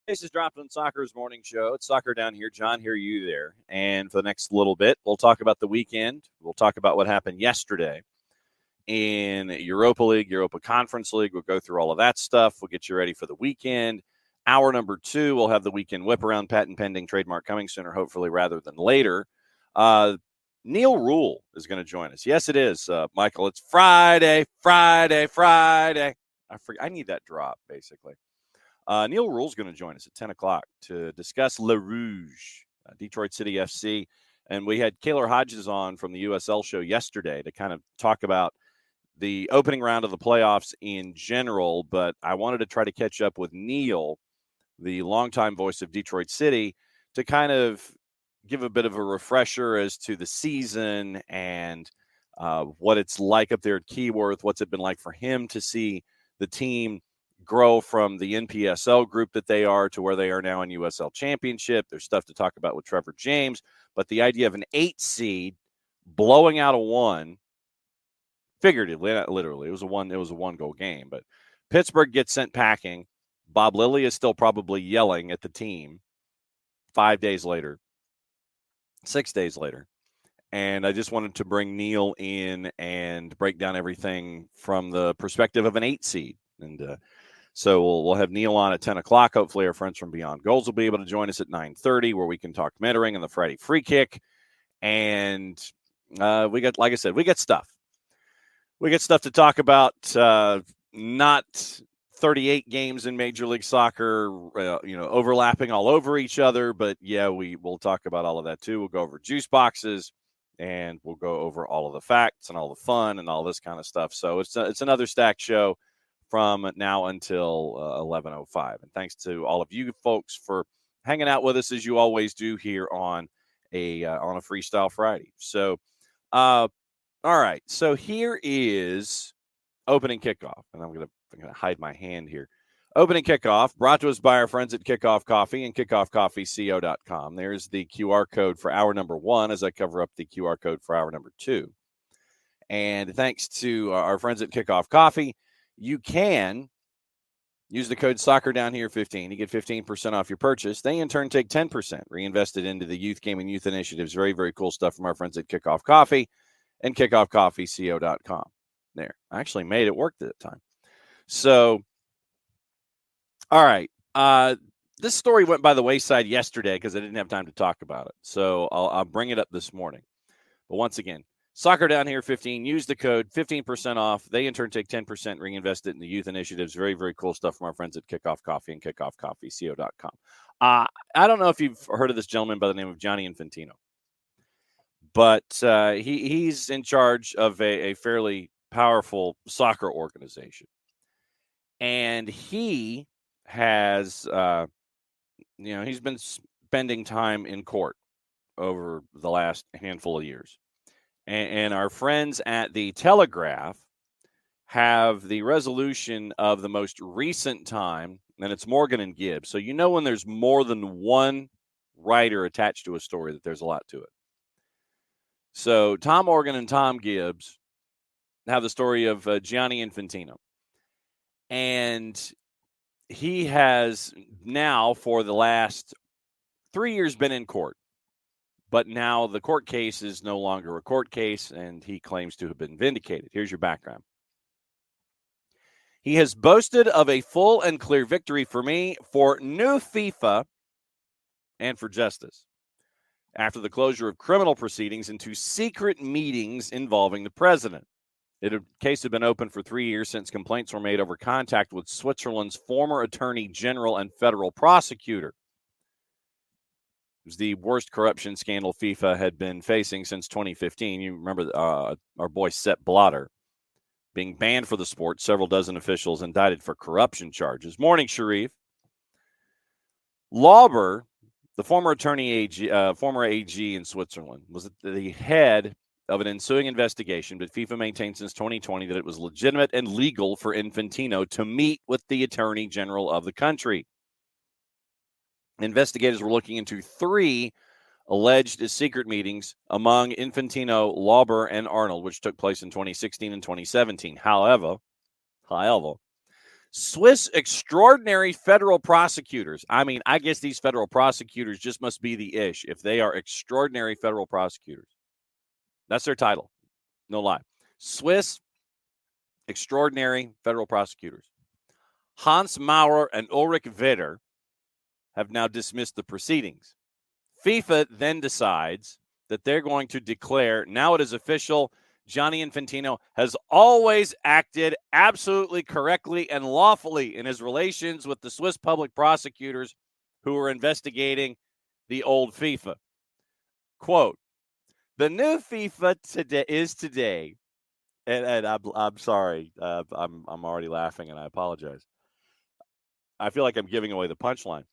This is Dropping Soccer's morning show. It's Soccer Down Here. John, here, you there. And for the next little bit, we'll talk about the weekend. We'll talk about what happened yesterday in Europa League, Europa Conference League. We'll go through all of that stuff. We'll get you ready for the weekend. Hour number 2, we'll have the Weekend Whiparound, patent pending, trademark coming sooner, hopefully rather than later. Neal Ruhl is going to join us. Yes, it is, Michael. It's Friday. I need that drop, basically. Neal Ruhl is going to join us at 10 o'clock to discuss Le Rouge, Detroit City FC. And we had Kaylor Hodges on from the USL show yesterday to kind of talk about the opening round of the playoffs in general. But I wanted to try to catch up with Neal, the longtime voice of Detroit City, to kind of give a bit of a refresher as to the season and what it's like up there at Keyworth. What's it been like for him to see the team grow from the NPSL group that they are to where they are now in USL Championship. There's stuff to talk about with Trevor James, but the idea of an 8 seed blowing out a 1, figuratively, not literally, it was a 1-goal game, but Pittsburgh gets sent packing. Bob Lilly is still probably yelling at the team 5 days later, 6 days later. And I just wanted to bring Neal in and break down everything from the perspective of an 8 seed. And so we'll have Neal on at 10 o'clock. Hopefully our friends from Beyond Goals will be able to join us at 9:30, where we can talk mentoring and the Friday free kick. And we got, like I said, we got stuff. We got stuff to talk about. Not 38 games in Major League Soccer, overlapping all over each other. But yeah, we'll talk about all of that too. We'll go over juice boxes, and we'll go over all of the facts and all the fun and all this kind of stuff. So it's another stacked show from now until 11:05. And thanks to all of you folks for hanging out with us as you always do here on a Freestyle Friday. So, all right. So here is opening kickoff, and I'm gonna hide my hand here. Opening kickoff brought to us by our friends at Kickoff Coffee and kickoffcoffeeco.com. There's the QR code for hour number 1 as I cover up the QR code for hour number 2. And thanks to our friends at Kickoff Coffee, you can use the code SoccerDownHere15. You get 15% off your purchase. They, in turn, take 10%, reinvested into the youth game and youth initiatives. Very, very cool stuff from our friends at Kickoff Coffee and kickoffcoffeeco.com. There. I actually made it work that time. So, all right. This story went by the wayside yesterday because I didn't have time to talk about it. So I'll bring it up this morning. But once again, Soccer Down Here 15. Use the code 15% off. They in turn take 10%, reinvest it in the youth initiatives. Very, very cool stuff from our friends at Kickoff Coffee and kickoffcoffeeco.com. I don't know if you've heard of this gentleman by the name of Johnny Infantino, but he's in charge of a fairly powerful soccer organization, and he has, he's been spending time in court over the last handful of years. And our friends at the Telegraph have the resolution of the most recent time, and it's Morgan and Gibbs. So when there's more than one writer attached to a story that there's a lot to it. So Tom Morgan and Tom Gibbs have the story of Gianni Infantino. And he has now for the last 3 years been in court. But now the court case is no longer a court case, and he claims to have been vindicated. Here's your background. He has boasted of a full and clear victory for me, for new FIFA, and for justice, after the closure of criminal proceedings into secret meetings involving the president. The case had been open for 3 years since complaints were made over contact with Switzerland's former attorney general and federal prosecutor. It was the worst corruption scandal FIFA had been facing since 2015. You remember our boy Sepp Blatter being banned for the sport, several dozen officials indicted for corruption charges. Morning, Sharif. Lauber The former former AG in Switzerland, was the head of an ensuing investigation, but FIFA maintained since 2020 that it was legitimate and legal for Infantino to meet with the Attorney General of the country. Investigators were looking into 3 alleged secret meetings among Infantino, Lauber, and Arnold, which took place in 2016 and 2017. However, Swiss extraordinary federal prosecutors. I mean, I guess these federal prosecutors just must be the ish if they are extraordinary federal prosecutors. That's their title. No lie. Swiss extraordinary federal prosecutors. Hans Maurer and Ulrich Vedder have now dismissed the proceedings. FIFA then decides that they're going to declare, now it is official, Gianni Infantino has always acted absolutely correctly and lawfully in his relations with the Swiss public prosecutors who are investigating the old FIFA. Quote, the new FIFA today, and I'm sorry, I'm already laughing and I apologize. I feel like I'm giving away the punchline.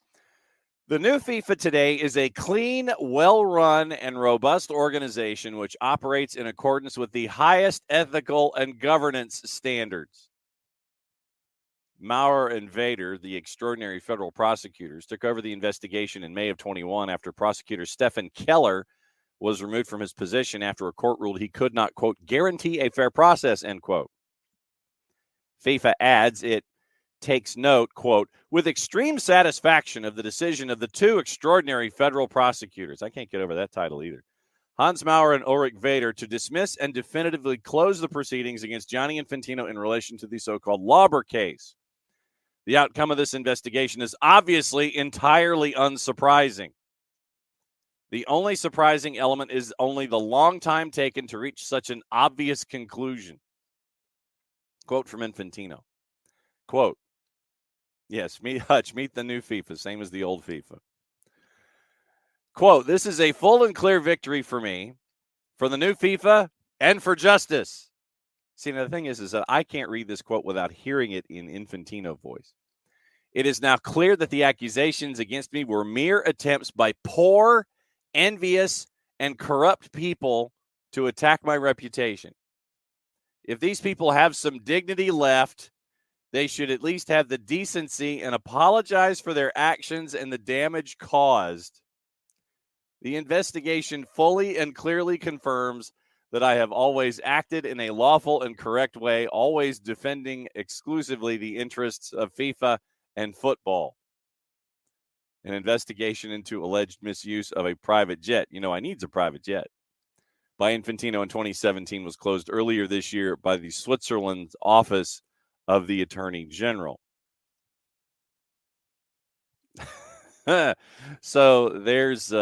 The new FIFA today is a clean, well-run, and robust organization which operates in accordance with the highest ethical and governance standards. Maurer and Vader, the extraordinary federal prosecutors, took over the investigation in May of 21 after prosecutor Stefan Keller was removed from his position after a court ruled he could not, quote, guarantee a fair process, end quote. FIFA adds it takes note, quote, with extreme satisfaction of the decision of the 2 extraordinary federal prosecutors. I can't get over that title either. Hans Maurer and Ulrich Vader to dismiss and definitively close the proceedings against Gianni Infantino in relation to the so-called Lauber case. The outcome of this investigation is obviously entirely unsurprising. The only surprising element is only the long time taken to reach such an obvious conclusion. Quote from Infantino. Quote, yes, meet the new FIFA, same as the old FIFA. Quote, this is a full and clear victory for me, for the new FIFA, and for justice. See, now the thing is that I can't read this quote without hearing it in Infantino voice. It is now clear that the accusations against me were mere attempts by poor, envious, and corrupt people to attack my reputation. If these people have some dignity left, they should at least have the decency and apologize for their actions and the damage caused. The investigation fully and clearly confirms that I have always acted in a lawful and correct way, always defending exclusively the interests of FIFA and football. An investigation into alleged misuse of a private jet. You know, I needs a private jet. By Infantino in 2017 was closed earlier this year by the Switzerland office of the Attorney General. So there's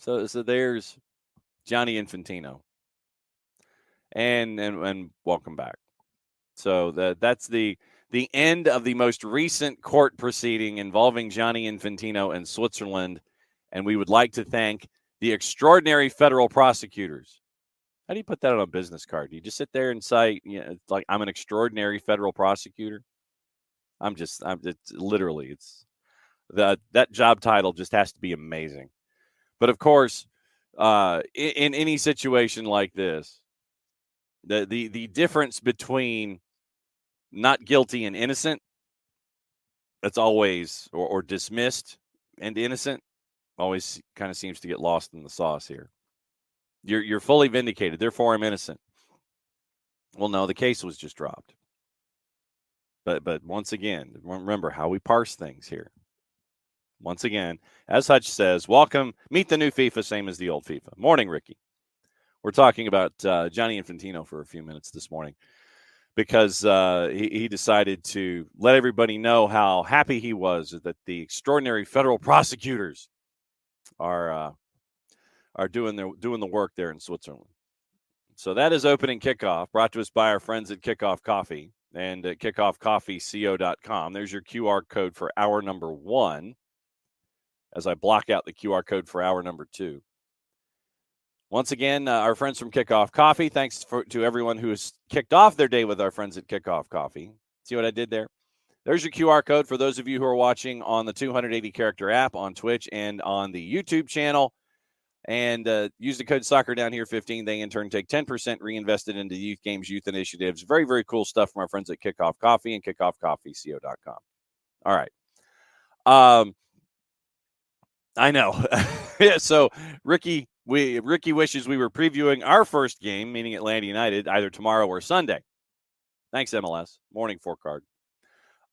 So there's Gianni Infantino. And welcome back. So that's the end of the most recent court proceeding involving Gianni Infantino and Switzerland, and we would like to thank the extraordinary federal prosecutors. How do you put that on a business card? Do you just sit there and say, it's like, I'm an extraordinary federal prosecutor? It's that job title just has to be amazing. But of course, in any situation like this, the difference between not guilty and innocent, that's always, or dismissed and innocent, always kind of seems to get lost in the sauce here. You're fully vindicated, therefore I'm innocent. Well, no, the case was just dropped. But once again, remember how we parse things here. Once again, as Hutch says, meet the new FIFA, same as the old FIFA. Morning, Ricky. We're talking about Gianni Infantino for a few minutes this morning because he decided to let everybody know how happy he was that the extraordinary federal prosecutors are doing the work there in Switzerland. So that is opening kickoff, brought to us by our friends at Kickoff Coffee and at kickoffcoffeeco.com. There's your QR code for hour number 1 as I block out the QR code for hour number 2. Once again, our friends from Kickoff Coffee, thanks to everyone who has kicked off their day with our friends at Kickoff Coffee. See what I did there? There's your QR code for those of you who are watching on the 280-character app on Twitch and on the YouTube channel. And use the code SoccerDownHere15. They, in turn, take 10% reinvested into youth games, youth initiatives. Very, very cool stuff from our friends at Kickoff Coffee and kickoffcoffeeco.com. All right. I know. So Ricky wishes we were previewing our first game, meaning Atlanta United, either tomorrow or Sunday. Thanks, MLS. Morning 4-card.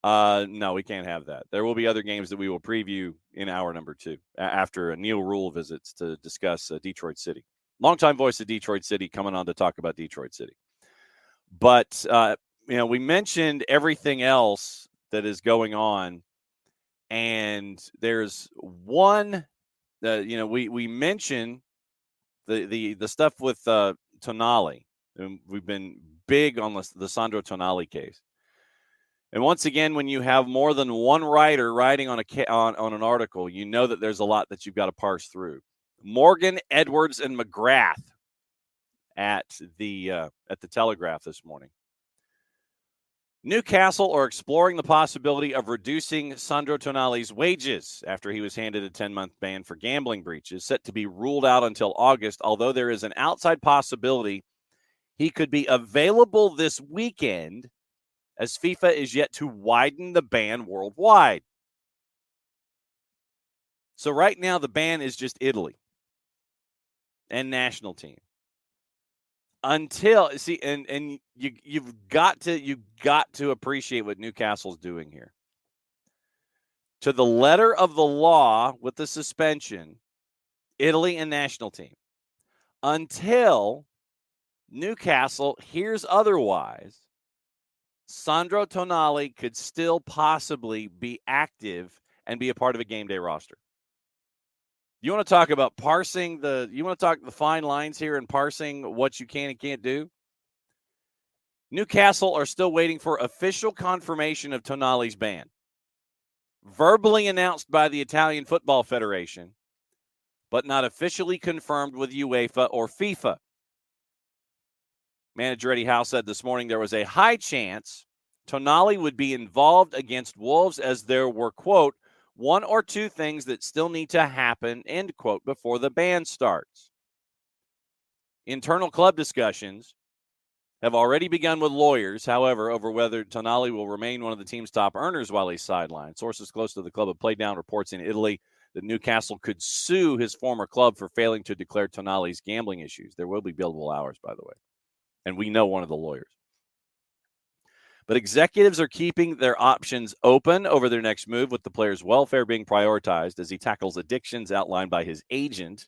No, we can't have that. There will be other games that we will preview in hour number 2 after Neal Ruhl visits to discuss Detroit City. Longtime voice of Detroit City coming on to talk about Detroit City. But, we mentioned everything else that is going on, and there's one, we mentioned the stuff with Tonali. And we've been big on the Sandro Tonali case. And once again, when you have more than one writer writing on an article, you know that there's a lot that you've got to parse through. Morgan, Edwards, and McGrath at the Telegraph this morning. Newcastle are exploring the possibility of reducing Sandro Tonali's wages after he was handed a 10-month ban for gambling breaches, set to be ruled out until August, although there is an outside possibility he could be available this weekend, as FIFA is yet to widen the ban worldwide. So right now the ban is just Italy and national team. Until you've got to appreciate what Newcastle's doing here. To the letter of the law with the suspension, Italy and national team. Until Newcastle hears otherwise, Sandro Tonali could still possibly be active and be a part of a game day roster. You want to talk about parsing you want to talk the fine lines here and parsing what you can and can't do? Newcastle are still waiting for official confirmation of Tonali's ban. Verbally announced by the Italian Football Federation, but not officially confirmed with UEFA or FIFA. Manager Eddie Howe said this morning there was a high chance Tonali would be involved against Wolves, as there were, quote, one or two things that still need to happen, end quote, before the ban starts. Internal club discussions have already begun with lawyers, however, over whether Tonali will remain one of the team's top earners while he's sidelined. Sources close to the club have played down reports in Italy that Newcastle could sue his former club for failing to declare Tonali's gambling issues. There will be billable hours, by the way. And we know one of the lawyers. But executives are keeping their options open over their next move, with the player's welfare being prioritized as he tackles addictions outlined by his agent.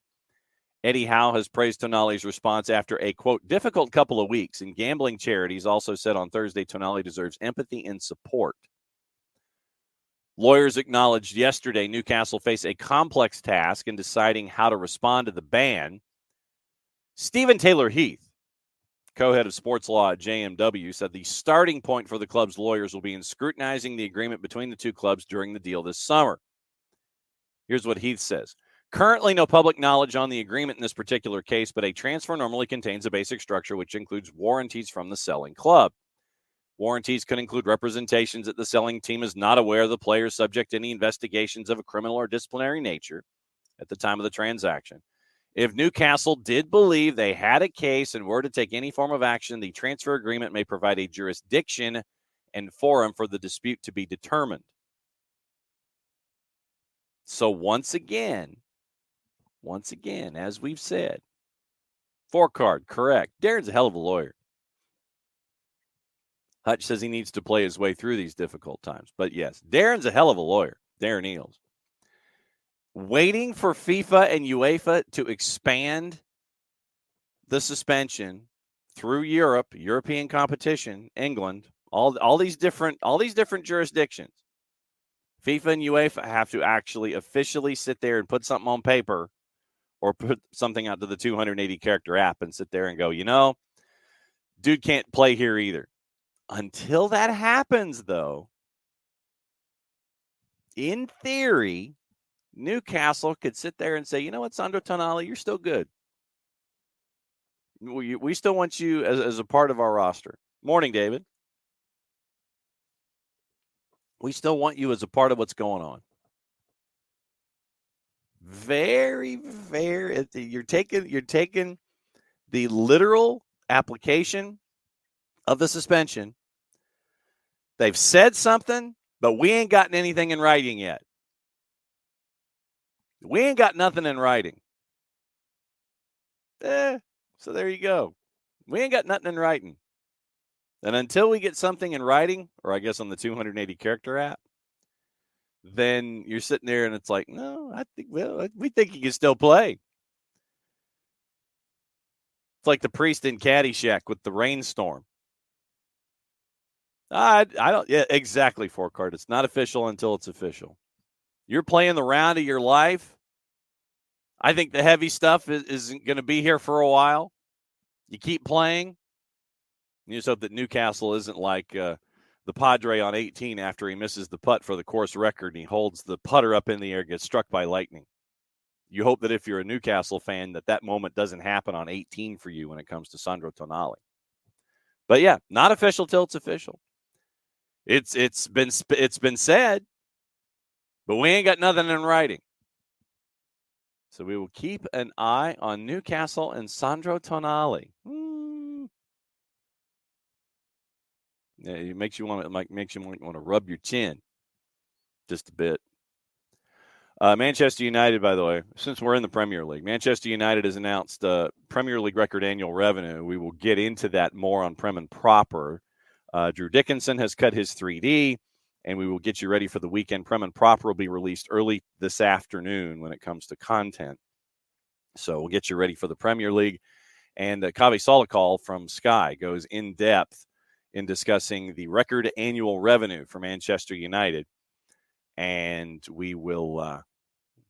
Eddie Howe has praised Tonali's response after a, quote, difficult couple of weeks. And gambling charities also said on Thursday Tonali deserves empathy and support. Lawyers acknowledged yesterday Newcastle face a complex task in deciding how to respond to the ban. Stephen Taylor Heath, co-head of sports law at JMW, said the starting point for the club's lawyers will be in scrutinizing the agreement between the two clubs during the deal this summer. Here's what Heath says. Currently, no public knowledge on the agreement in this particular case, but a transfer normally contains a basic structure which includes warranties from the selling club. Warranties could include representations that the selling team is not aware of the players subject to any investigations of a criminal or disciplinary nature at the time of the transaction. If Newcastle did believe they had a case and were to take any form of action, the transfer agreement may provide a jurisdiction and forum for the dispute to be determined. So once again, as we've said, 4-card, correct. Darren's a hell of a lawyer. Hutch says he needs to play his way through these difficult times. But yes, Darren's a hell of a lawyer, Darren Eels. Waiting for FIFA and UEFA to expand the suspension through Europe, European competition, England, all these different jurisdictions. FIFA and UEFA have to actually officially sit there and put something on paper or put something out to the 280-character app and sit there and go, dude can't play here either. Until that happens, though, in theory, Newcastle could sit there and say, you know what, Sandro Tonali, you're still good. We still want you as a part of our roster. Morning, David. We still want you as a part of what's going on. Very, very. You're taking the literal application of the suspension. They've said something, but we ain't gotten anything in writing yet. We ain't got nothing in writing. So there you go. We ain't got nothing in writing. And until we get something in writing, or I guess on the 280 character app, then you're sitting there and it's like, no, we think he can still play. It's like the priest in Caddyshack with the rainstorm. I don't. Yeah, exactly. Four-card. It's not official until it's official. You're playing the round of your life. I think the heavy stuff isn't going to be here for a while. You keep playing. You just hope that Newcastle isn't like the Padre on 18 after he misses the putt for the course record and he holds the putter up in the air, gets struck by lightning. You hope that if you're a Newcastle fan, that moment doesn't happen on 18 for you when it comes to Sandro Tonali. But yeah, not official till it's official. It's been said, but we ain't got nothing in writing. So we will keep an eye on Newcastle and Sandro Tonali. Yeah, it makes you want to rub your chin just a bit. Manchester United, by the way, since we're in the Premier League, Manchester United has announced Premier League record annual revenue. We will get into that more on Prem and Proper. Drew Dickinson has cut his 3D, and we will get you ready for the weekend. Prem and Proper will be released early this afternoon when it comes to content. So we'll get you ready for the Premier League. And Kaveh Solakal from Sky goes in depth in discussing the record annual revenue for Manchester United. And we will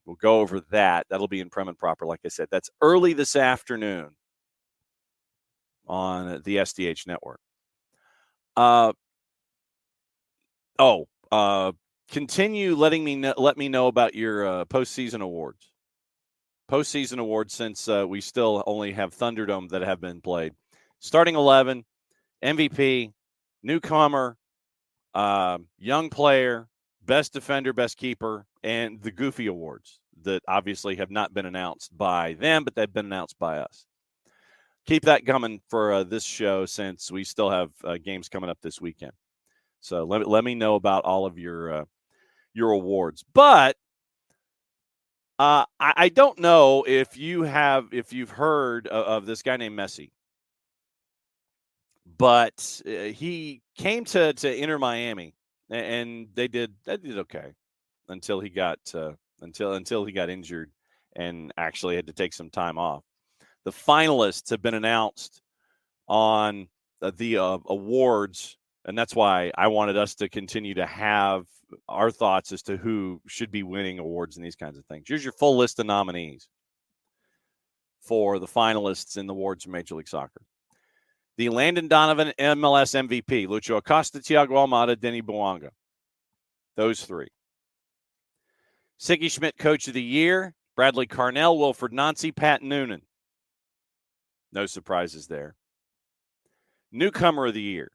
we'll go over that. That'll be in Prem and Proper, like I said. That's early this afternoon on the SDH network. Continue let me know about your postseason awards. Postseason awards, since we still only have Thunderdome that have been played. Starting 11, MVP, newcomer, young player, best defender, best keeper, and the Goofy Awards that obviously have not been announced by them, but they've been announced by us. Keep that coming for this show, since we still have games coming up this weekend. So let me know about all of your awards. But I don't know if you've heard of this guy named Messi, but he came to Inter Miami, and they did okay until he got until he got injured and actually had to take some time off. The finalists have been announced on the awards, and that's why I wanted us to continue to have our thoughts as to who should be winning awards and these kinds of things. Here's your full list of nominees for the finalists in the awards for Major League Soccer. The Landon Donovan MLS MVP, Lucho Acosta, Thiago Almada, Denny Bouanga. Those three. Siggy Schmidt Coach of the Year, Bradley Carnell, Wilfred Nancy, Pat Noonan. No surprises there. Newcomer of the Year,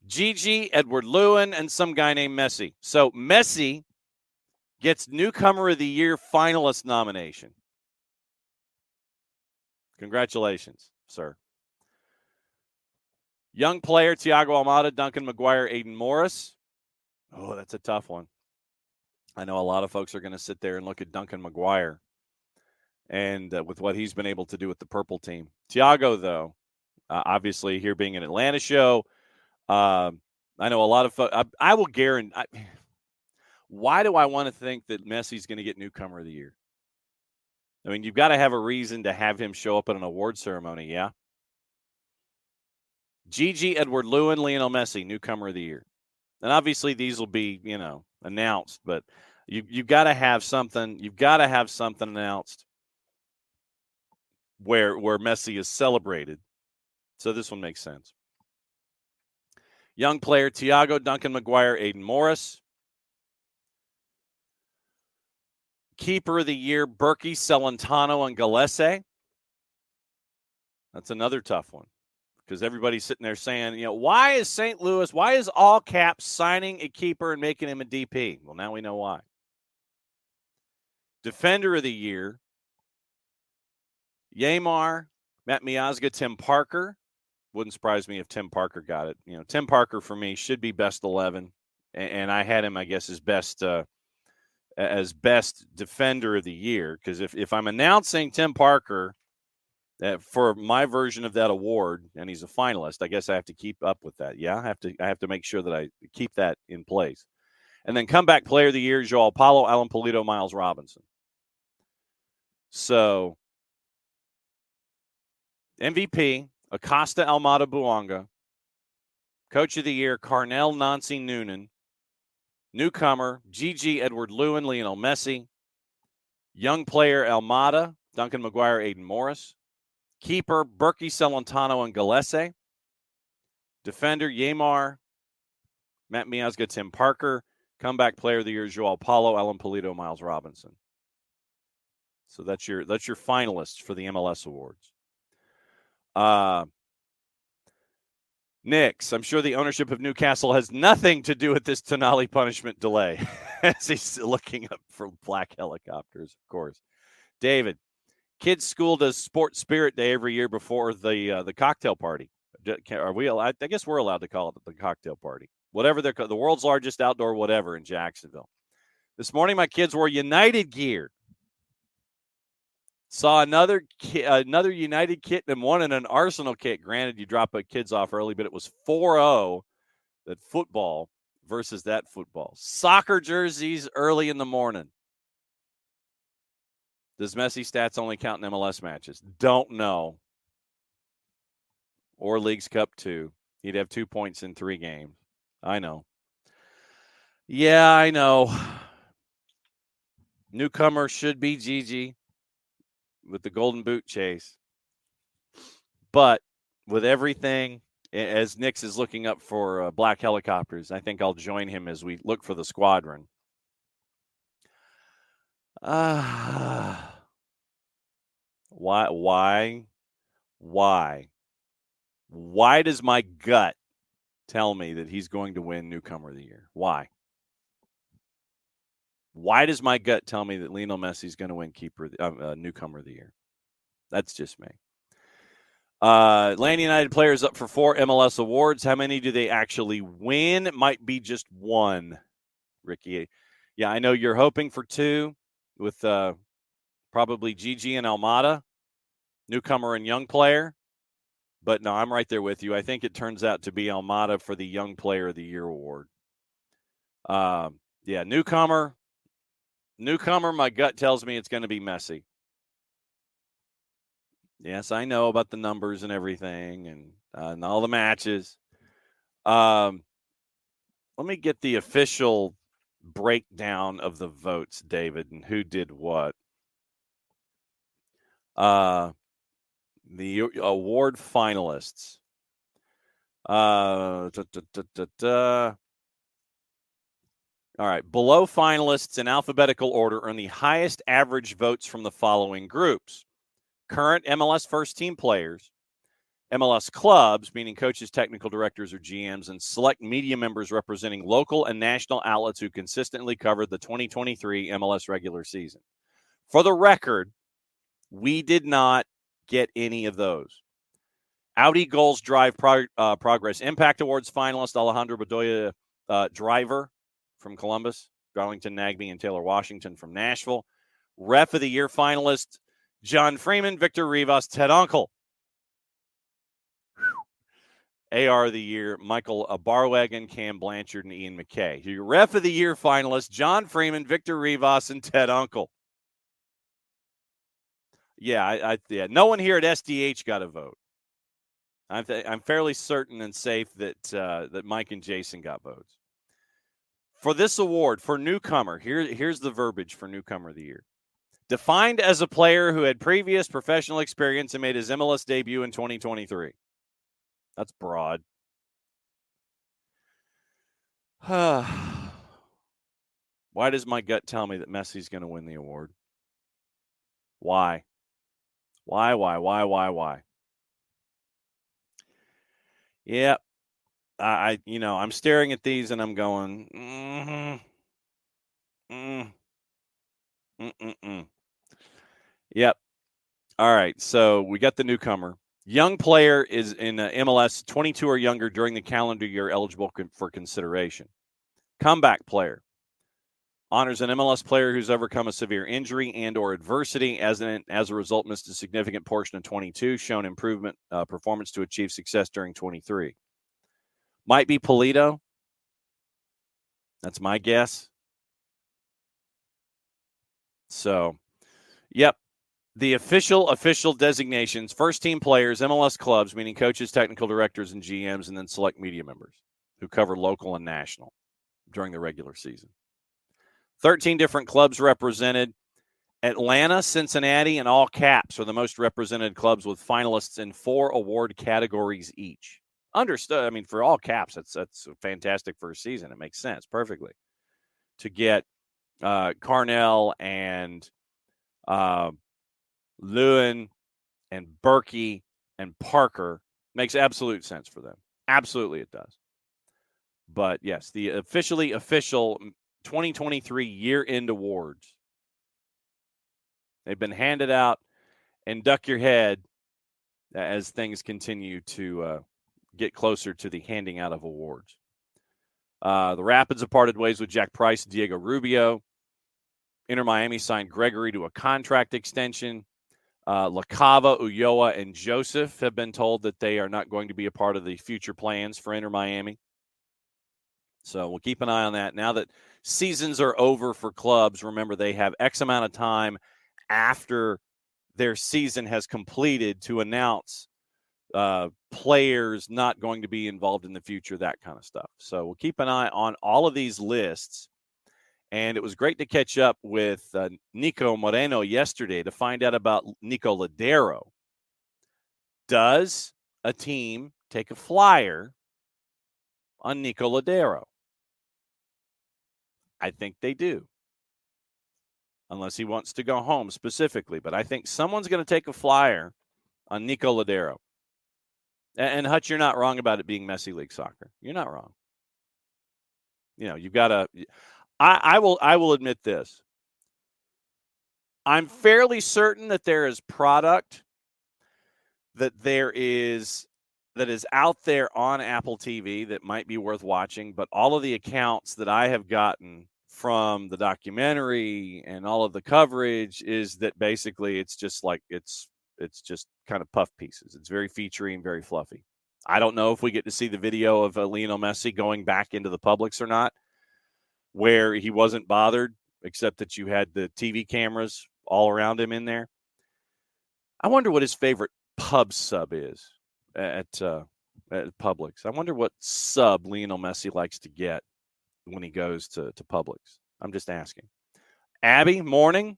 Gigi, Edward Lewin, and some guy named Messi. So Messi gets Newcomer of the Year finalist nomination. Congratulations, sir. Young player, Thiago Almada, Duncan McGuire, Aiden Morris. Oh, that's a tough one. I know a lot of folks are going to sit there and look at Duncan McGuire and with what he's been able to do with the purple team. Thiago, though, obviously here being an Atlanta show, I know a lot of folks. I will guarantee. Why do I want to think that Messi's going to get Newcomer of the Year? I mean, you've got to have a reason to have him show up at an award ceremony, yeah? Gigi, Edward Lewin, Lionel Messi, Newcomer of the Year. And obviously these will be, announced, but you've got to have something. You've got to have something announced where Messi is celebrated. So this one makes sense. Young player, Thiago, Duncan McGuire, Aiden Morris. Keeper of the Year, Berkey, Celentano, and Gillespie. That's another tough one. because everybody's sitting there saying, why is St. Louis, why is all caps signing a keeper and making him a DP? Well, now we know why. Defender of the year, Yamar, Matt Miazga, Tim Parker. Wouldn't surprise me if Tim Parker got it. Tim Parker for me should be best 11, and I had him, I guess, as best defender of the year. Because if I'm announcing Tim Parker for my version of that award, and he's a finalist, I guess I have to keep up with that. Yeah, I have to make sure that I keep that in place. And then comeback player of the year, Joao Paulo, Alan Pulido, Miles Robinson. So MVP, Acosta Almada Buanga. Coach of the year, Carnell Nancy Noonan. Newcomer, Gigi Edward Lewin, Lionel Messi. Young player, Almada, Duncan McGuire, Aiden Morris. Keeper, Berkey Celentano and Gillespie. Defender, Yamar, Matt Miazga, Tim Parker. Comeback player of the year, Joao Paulo, Alan Pulido, Miles Robinson. So that's your finalists for the MLS awards. Knicks, I'm sure the ownership of Newcastle has nothing to do with this Tonali punishment delay as he's looking up for black helicopters, of course. David, kids' school does Sports Spirit Day every year before the cocktail party. Are we allowed? I guess we're allowed to call it the cocktail party. Whatever they're the world's largest outdoor whatever in Jacksonville. This morning, my kids wore United gear. Saw another United kit and one in an Arsenal kit. Granted, you drop kids off early, but it was 4-0 that football versus that football. Soccer jerseys early in the morning. Does Messi stats only count in MLS matches? Don't know. Or Leagues Cup 2. He'd have 2 points in 3 games. I know. Yeah, I know. Newcomer should be Gigi with the Golden Boot chase. But with everything, as Nix is looking up for black helicopters, I think I'll join him as we look for the squadron. Why does my gut tell me that he's going to win Newcomer of the Year? Why does my gut tell me that Lionel Messi is going to win Newcomer of the Year? That's just me. Atlanta United players up for 4 MLS awards. How many do they actually win? It might be just 1, Ricky. Yeah, I know you're hoping for 2 with probably Gigi and Almada, newcomer and young player. But no, I'm right there with you. I think it turns out to be Almada for the Young Player of the Year award. Yeah, newcomer, my gut tells me it's going to be Messi. Yes, I know about the numbers and everything and all the matches. Let me get the official breakdown of the votes, David, and who did what. The award finalists. All right. Below finalists in alphabetical order earn the highest average votes from the following groups: current MLS first team players, MLS clubs, meaning coaches, technical directors, or GMs, and select media members representing local and national outlets who consistently covered the 2023 MLS regular season. For the record, we did not get any of those. Audi Goals Drive Progress Impact Awards finalist Alejandro Bedoya Driver from Columbus, Darlington Nagbe, and Taylor Washington from Nashville. Ref of the Year finalist John Freeman, Victor Rivas, Ted Uncle. AR of the Year, Michael Barwagon, Cam Blanchard, and Ian McKay. Your Ref of the Year finalists, John Freeman, Victor Rivas, and Ted Uncle. Yeah, no one here at SDH got a vote. I'm fairly certain and safe that Mike and Jason got votes. For this award, for newcomer, here's the verbiage for Newcomer of the Year. Defined as a player who had previous professional experience and made his MLS debut in 2023. That's broad. Why does my gut tell me that Messi's going to win the award? Why? Why? Yeah, I'm staring at these and I'm going, Yep. All right. So we got the newcomer. Young player is in MLS 22 or younger during the calendar year eligible for consideration. Comeback player honors an MLS player who's overcome a severe injury and or adversity as a result missed a significant portion of 22, shown improvement performance to achieve success during 23. Might be Polito. That's my guess. So, yep. The official designations, first team players, MLS clubs, meaning coaches, technical directors, and GMs, and then select media members who cover local and national during the regular season. 13 different clubs represented. Atlanta, Cincinnati, and all caps are the most represented clubs with finalists in 4 award categories each. Understood. I mean, for all caps, that's fantastic for a season. It makes sense perfectly to get Carnell and Lewin and Berkey and Parker. Makes absolute sense for them. Absolutely it does. But yes, the official 2023 year-end awards. They've been handed out, and duck your head as things continue to get closer to the handing out of awards. The Rapids have parted ways with Jack Price and Diego Rubio. Inter Miami signed Gregory to a contract extension. LaCava, Ulloa, and Joseph have been told that they are not going to be a part of the future plans for Inter Miami. So we'll keep an eye on that. Now that seasons are over for clubs, remember they have X amount of time after their season has completed to announce players not going to be involved in the future, that kind of stuff. So we'll keep an eye on all of these lists. And it was great to catch up with Nico Moreno yesterday to find out about Nico Ladero. Does a team take a flyer on Nico Ladero? I think they do. Unless he wants to go home specifically. But I think someone's going to take a flyer on Nico Ladero. And Hutch, you're not wrong about it being Messi League soccer. You're not wrong. You've got to – I will admit this. I'm fairly certain that there is product that is out there on Apple TV that might be worth watching, but all of the accounts that I have gotten from the documentary and all of the coverage is that basically it's just like it's just kind of puff pieces. It's very featurey and very fluffy. I don't know if we get to see the video of Lionel Messi going back into the Publix or not, where he wasn't bothered, except that you had the TV cameras all around him in there. I wonder what his favorite pub sub is at Publix. I wonder what sub Lionel Messi likes to get when he goes to Publix. I'm just asking. Abby, morning.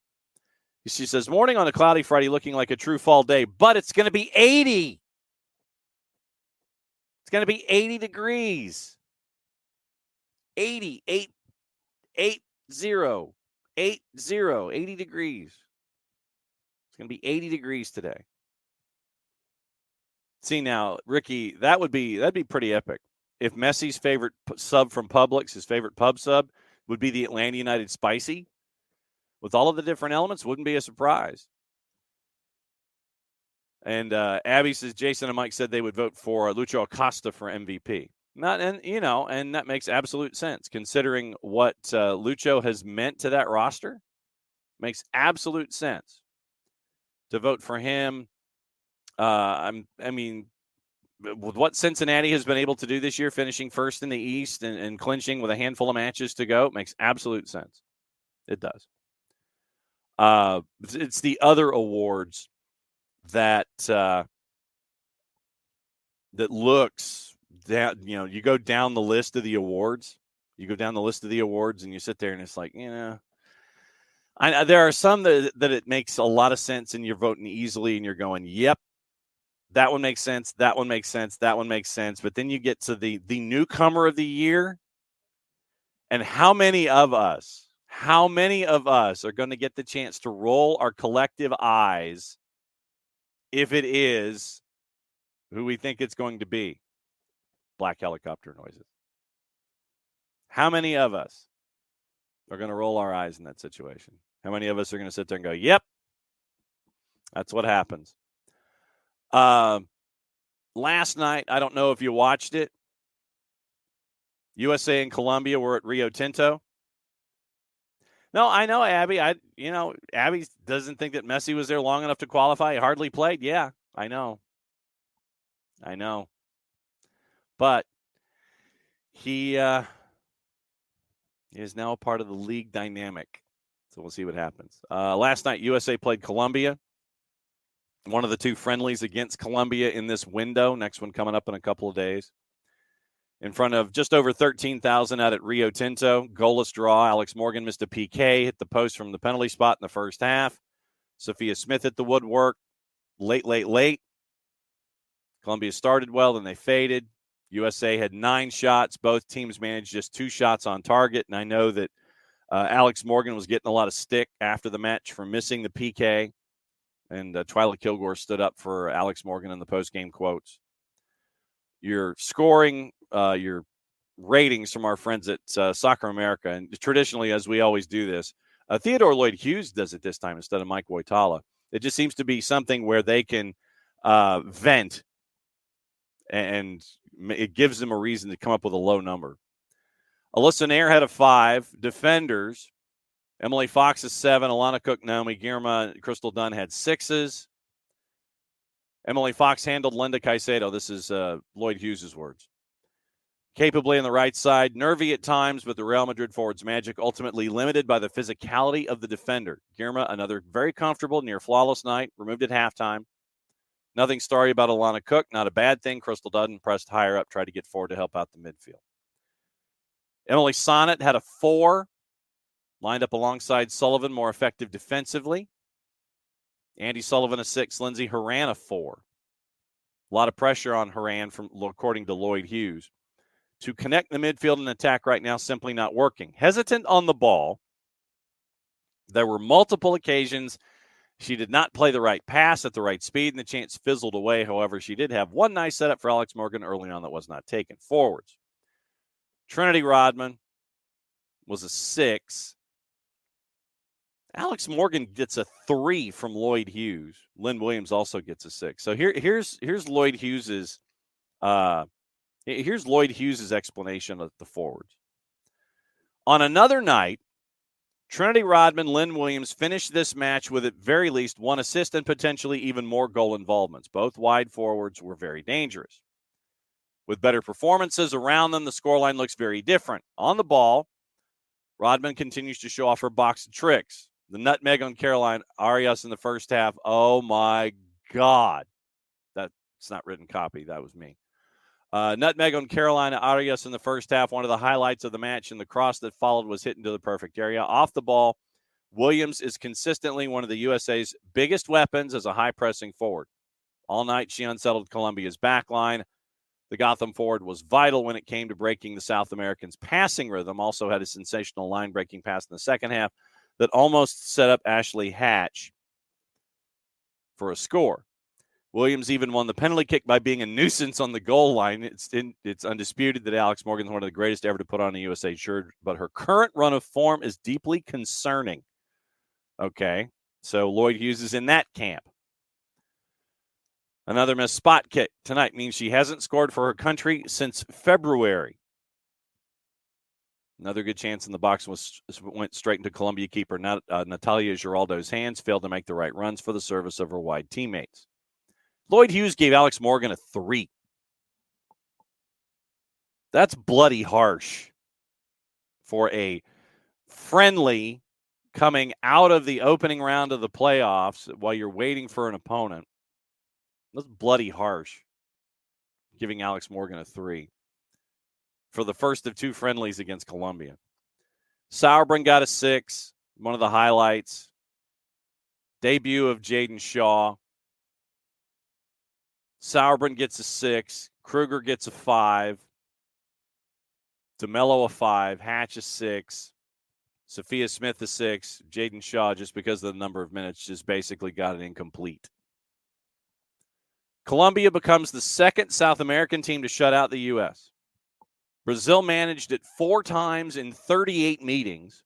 She says, morning on a cloudy Friday looking like a true fall day, but it's going to be 80. It's going to be 80 degrees. 80 degrees. It's going to be 80 degrees today. See now, Ricky, that'd be pretty epic. If Messi's favorite sub from Publix, his favorite pub sub, would be the Atlanta United Spicy, with all of the different elements, wouldn't be a surprise. And Abby says Jason and Mike said they would vote for Lucho Acosta for MVP. And that makes absolute sense considering what Lucho has meant to that roster. Makes absolute sense to vote for him. With what Cincinnati has been able to do this year, finishing first in the East and clinching with a handful of matches to go, it makes absolute sense. It does. It's the other awards that looks that you go down the list of the awards. You go down the list of the awards and you sit there and it's like, there are some that it makes a lot of sense and you're voting easily and you're going, yep, that one makes sense. That one makes sense. That one makes sense. But then you get to the newcomer of the year, and how many of us are going to get the chance to roll our collective eyes if it is who we think it's going to be? black helicopter noises. How many of us are going to roll our eyes in that situation? How many of us are going to sit there and go, yep, that's what happens? Last night, I don't know if you watched it. USA and Colombia were at Rio Tinto. No, I know, Abby. Abby doesn't think that Messi was there long enough to qualify. He hardly played. Yeah, I know. But he is now a part of the league dynamic. So we'll see what happens. Last night, USA played Colombia. One of the two friendlies against Colombia in this window. Next one coming up in a couple of days. In front of just over 13,000 out at Rio Tinto. Goalless draw. Alex Morgan missed a PK, hit the post from the penalty spot in the first half. Sophia Smith hit the woodwork late. Colombia started well, then they faded. USA had 9 shots. Both teams managed just 2 shots on target. And I know that Alex Morgan was getting a lot of stick after the match for missing the PK. And Twyla Kilgore stood up for Alex Morgan in the post-game quotes. Your scoring, your ratings from our friends at Soccer America, and traditionally, as we always do this, Theodore Lloyd Hughes does it this time instead of Mike Voitala. It just seems to be something where they can vent, and it gives them a reason to come up with a low number. Alyssa Nair had a 5. Defenders, Emily Fox is 7. Alana Cook, Naomi Girma, Crystal Dunn had 6s. Emily Fox handled Linda Caicedo. This is Lloyd Hughes' words. Capably on the right side, nervy at times, but the Real Madrid forward's magic ultimately limited by the physicality of the defender. Girma, another very comfortable, near flawless night, removed at halftime. Nothing starry about Alana Cook, not a bad thing. Crystal Dunn pressed higher up, tried to get forward to help out the midfield. Emily Sonnet had a 4, lined up alongside Sullivan, more effective defensively. Andy Sullivan a 6, Lindsay Horan a 4. A lot of pressure on Horan, according to Lloyd Hughes. To connect the midfield and attack right now, simply not working. Hesitant on the ball. There were multiple occasions she did not play the right pass at the right speed, and the chance fizzled away. However, she did have one nice setup for Alex Morgan early on that was not taken. Forwards. Trinity Rodman was a 6. Alex Morgan gets a 3 from Lloyd Hughes. Lynn Williams also gets a 6. So here's Lloyd Hughes's explanation of the forwards. On another night, Trinity Rodman, Lynn Williams finished this match with at very least 1 assist and potentially even more goal involvements. Both wide forwards were very dangerous. With better performances around them, the scoreline looks very different. On the ball, Rodman continues to show off her box of tricks. The nutmeg on Caroline Arias in the first half. Oh, my God. That's not written copy. That was me. Nutmeg on Carolina Arias in the first half. One of the highlights of the match, and the cross that followed was hit into the perfect area. Off the ball, Williams is consistently one of the USA's biggest weapons as a high-pressing forward. All night, she unsettled Colombia's back line. The Gotham forward was vital when it came to breaking the South Americans' passing rhythm. Also had a sensational line-breaking pass in the second half that almost set up Ashley Hatch for a score. Williams even won the penalty kick by being a nuisance on the goal line. It's undisputed that Alex Morgan is one of the greatest ever to put on a USA shirt, but her current run of form is deeply concerning. Okay, so Lloyd Hughes is in that camp. Another missed spot kick tonight means she hasn't scored for her country since February. Another good chance in the box went straight into Colombia keeper Natalia Giraldo's hands, failed to make the right runs for the service of her wide teammates. Lloyd Hughes gave Alex Morgan a 3. That's bloody harsh for a friendly coming out of the opening round of the playoffs while you're waiting for an opponent. That's bloody harsh, giving Alex Morgan a 3 for the first of 2 friendlies against Colombia. Sauerbrunn got a 6, one of the highlights. Debut of Jaden Shaw. Sauerbrunn gets a 6. Kruger gets a 5. DeMello a 5. Hatch a 6. Sophia Smith a 6. Jaden Shaw, just because of the number of minutes, just basically got it incomplete. Colombia becomes the second South American team to shut out the U.S. Brazil managed it 4 times in 38 meetings.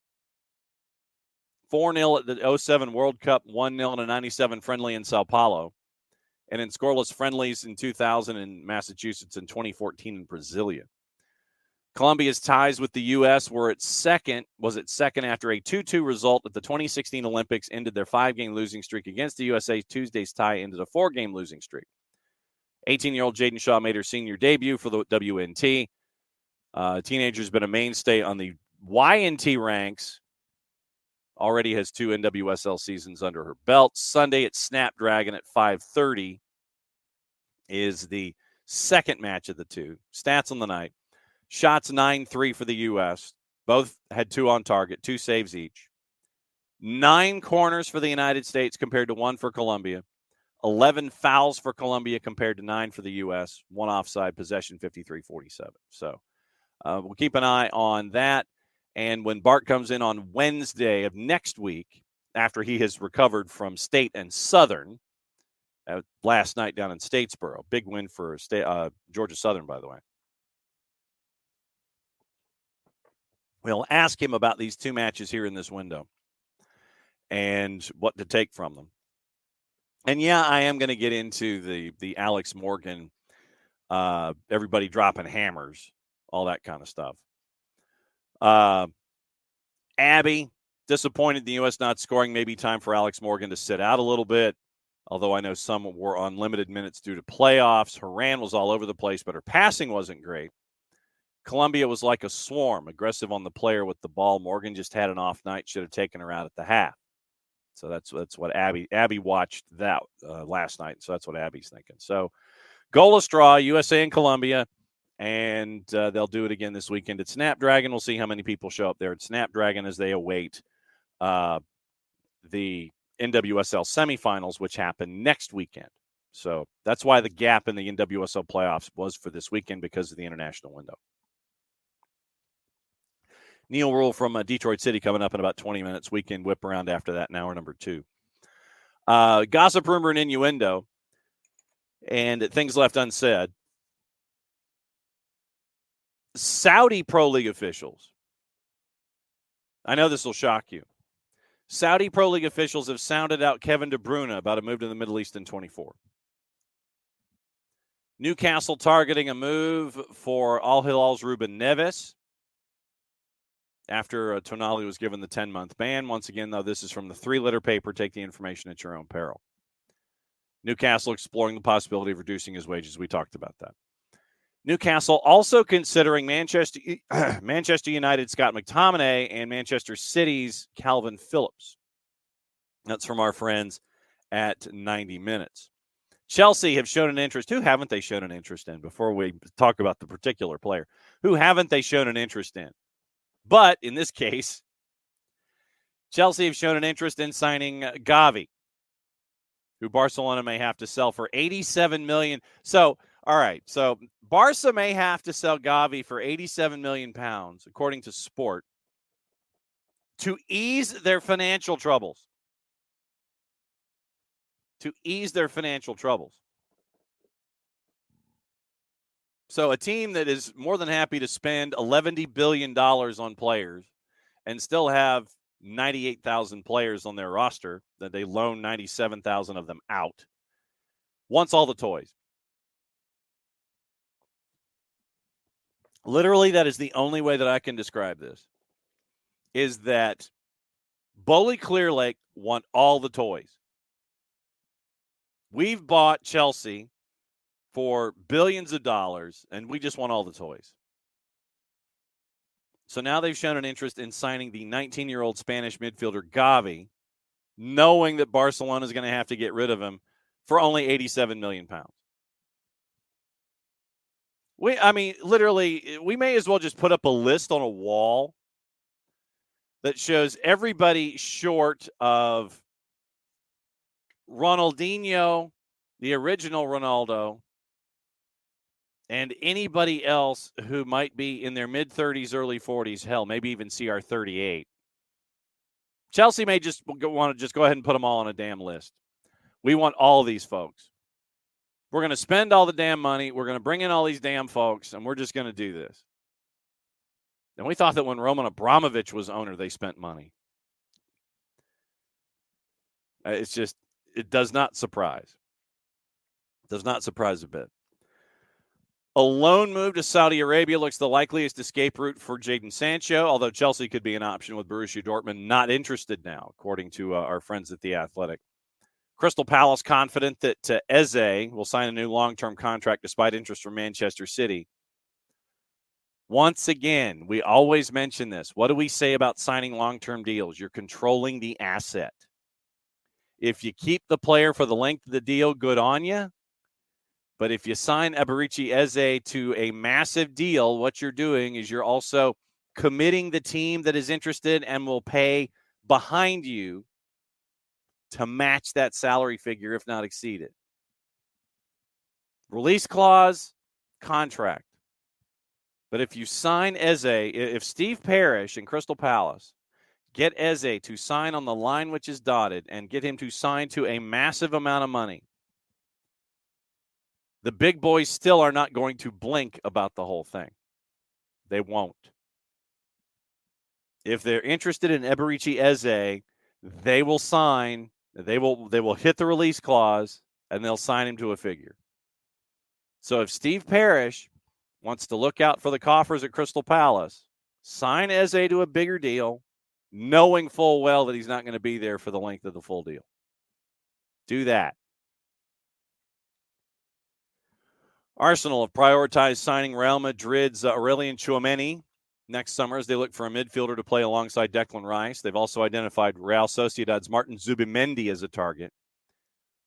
4-0 at the 07 World Cup, 1-0 in a 97 friendly in Sao Paulo, and in scoreless friendlies in 2000 in Massachusetts and 2014 in Brasilia. Colombia's ties with the U.S. was at second after a 2-2 result at the 2016 Olympics ended their 5-game losing streak against the USA. Tuesday's tie ended a 4-game losing streak. 18-year-old Jaden Shaw made her senior debut for the WNT. Teenager's been a mainstay on the YNT ranks. Already has 2 NWSL seasons under her belt. Sunday at Snapdragon at 5:30 is the second match of the 2. Stats on the night. Shots 9-3 for the U.S. Both had 2 on target, 2 saves each. 9 corners for the United States compared to 1 for Colombia. 11 fouls for Colombia compared to 9 for the U.S. 1 offside, possession 53-47. So we'll keep an eye on that. And when Bart comes in on Wednesday of next week, after he has recovered from State and Southern, last night down in Statesboro, big win for Georgia Southern, by the way. We'll ask him about these 2 matches here in this window and what to take from them. And, yeah, I am going to get into the Alex Morgan, everybody dropping hammers, all that kind of stuff. Abby, disappointed the U.S. not scoring. Maybe time for Alex Morgan to sit out a little bit, although I know some were on limited minutes due to playoffs. Haran was all over the place, but her passing wasn't great. Colombia was like a swarm, aggressive on the player with the ball. Morgan just had an off night, should have taken her out at the half. So that's what Abby watched that last night. So that's what Abby's thinking. So goalless draw, USA and Colombia, and they'll do it again this weekend at Snapdragon. We'll see how many people show up there at Snapdragon as they await the NWSL semifinals, which happen next weekend. So that's why the gap in the NWSL playoffs was for this weekend, because of the international window. Neal Ruhl from Detroit City coming up in about 20 minutes. Weekend whip around after that in hour number 2. Gossip, rumor, and innuendo, and things left unsaid. Saudi Pro League officials. I know this will shock you. Saudi Pro League officials have sounded out Kevin De Bruyne about a move to the Middle East in 24. Newcastle targeting a move for Al Hilal's Ruben Neves after Tonali was given the 10-month ban. Once again, though, this is from the 3-letter paper. Take the information at your own peril. Newcastle exploring the possibility of reducing his wages. We talked about that. Newcastle also considering Manchester United's Scott McTominay and Manchester City's Calvin Phillips. That's from our friends at 90 Minutes. Chelsea have shown an interest. Who haven't they shown an interest in? Before we talk about the particular player, who haven't they shown an interest in? But in this case, Chelsea have shown an interest in signing Gavi, who Barcelona may have to sell for $87 million. So, all right. So Barca may have to sell Gavi for £87 million, according to Sport, to ease their financial troubles. So a team that is more than happy to spend $11 billion on players and still have 98,000 players on their roster, that they loan 97,000 of them out, wants all the toys. Literally, that is the only way that I can describe this, is that Bully Clear Lake want all the toys. We've bought Chelsea for billions of dollars, and we just want all the toys. So now they've shown an interest in signing the 19-year-old Spanish midfielder Gavi, knowing that Barcelona is going to have to get rid of him for only £87 million. Literally, we may as well just put up a list on a wall that shows everybody short of Ronaldinho, the original Ronaldo, and anybody else who might be in their mid-30s, early 40s, hell, maybe even CR38. Chelsea may just want to just go ahead and put them all on a damn list. We want all these folks. We're going to spend all the damn money. We're going to bring in all these damn folks, and we're just going to do this. And we thought that when Roman Abramovich was owner, they spent money. It's just, it does not surprise. It does not surprise a bit. A loan move to Saudi Arabia looks the likeliest escape route for Jadon Sancho, although Chelsea could be an option with Borussia Dortmund not interested now, according to our friends at The Athletic. Crystal Palace confident that Eze will sign a new long-term contract despite interest from Manchester City. Once again, we always mention this. What do we say about signing long-term deals? You're controlling the asset. If you keep the player for the length of the deal, good on you. But if you sign Eberici Eze to a massive deal, what you're doing is you're also committing the team that is interested and will pay behind you to match that salary figure, if not exceed it. Release clause, contract. But if you sign Eze, if Steve Parrish and Crystal Palace get Eze to sign on the line which is dotted and get him to sign to a massive amount of money, the big boys still are not going to blink about the whole thing. They won't. If they're interested in Eberici Eze, they will sign. They will hit the release clause, and they'll sign him to a figure. So if Steve Parrish wants to look out for the coffers at Crystal Palace, sign Eze to a bigger deal, knowing full well that he's not going to be there for the length of the full deal. Do that. Arsenal have prioritized signing Real Madrid's Aurelien Tchouameni next summer as they look for a midfielder to play alongside Declan Rice. They've also identified Real Sociedad's Martin Zubimendi as a target.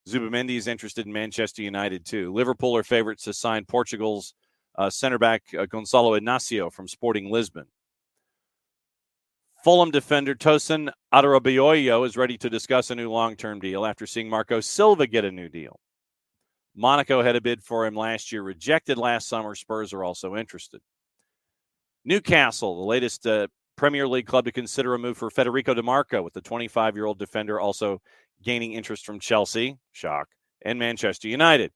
Zubimendi is interested in Manchester United, too. Liverpool are favorites to sign Portugal's center back Gonçalo Inácio from Sporting Lisbon. Fulham defender Tosin Adarabioyo is ready to discuss a new long-term deal after seeing Marco Silva get a new deal. Monaco had a bid for him last year, rejected last summer. Spurs are also interested. Newcastle, the latest Premier League club to consider a move for Federico DiMarco, with the 25-year-old defender also gaining interest from Chelsea, shock, and Manchester United.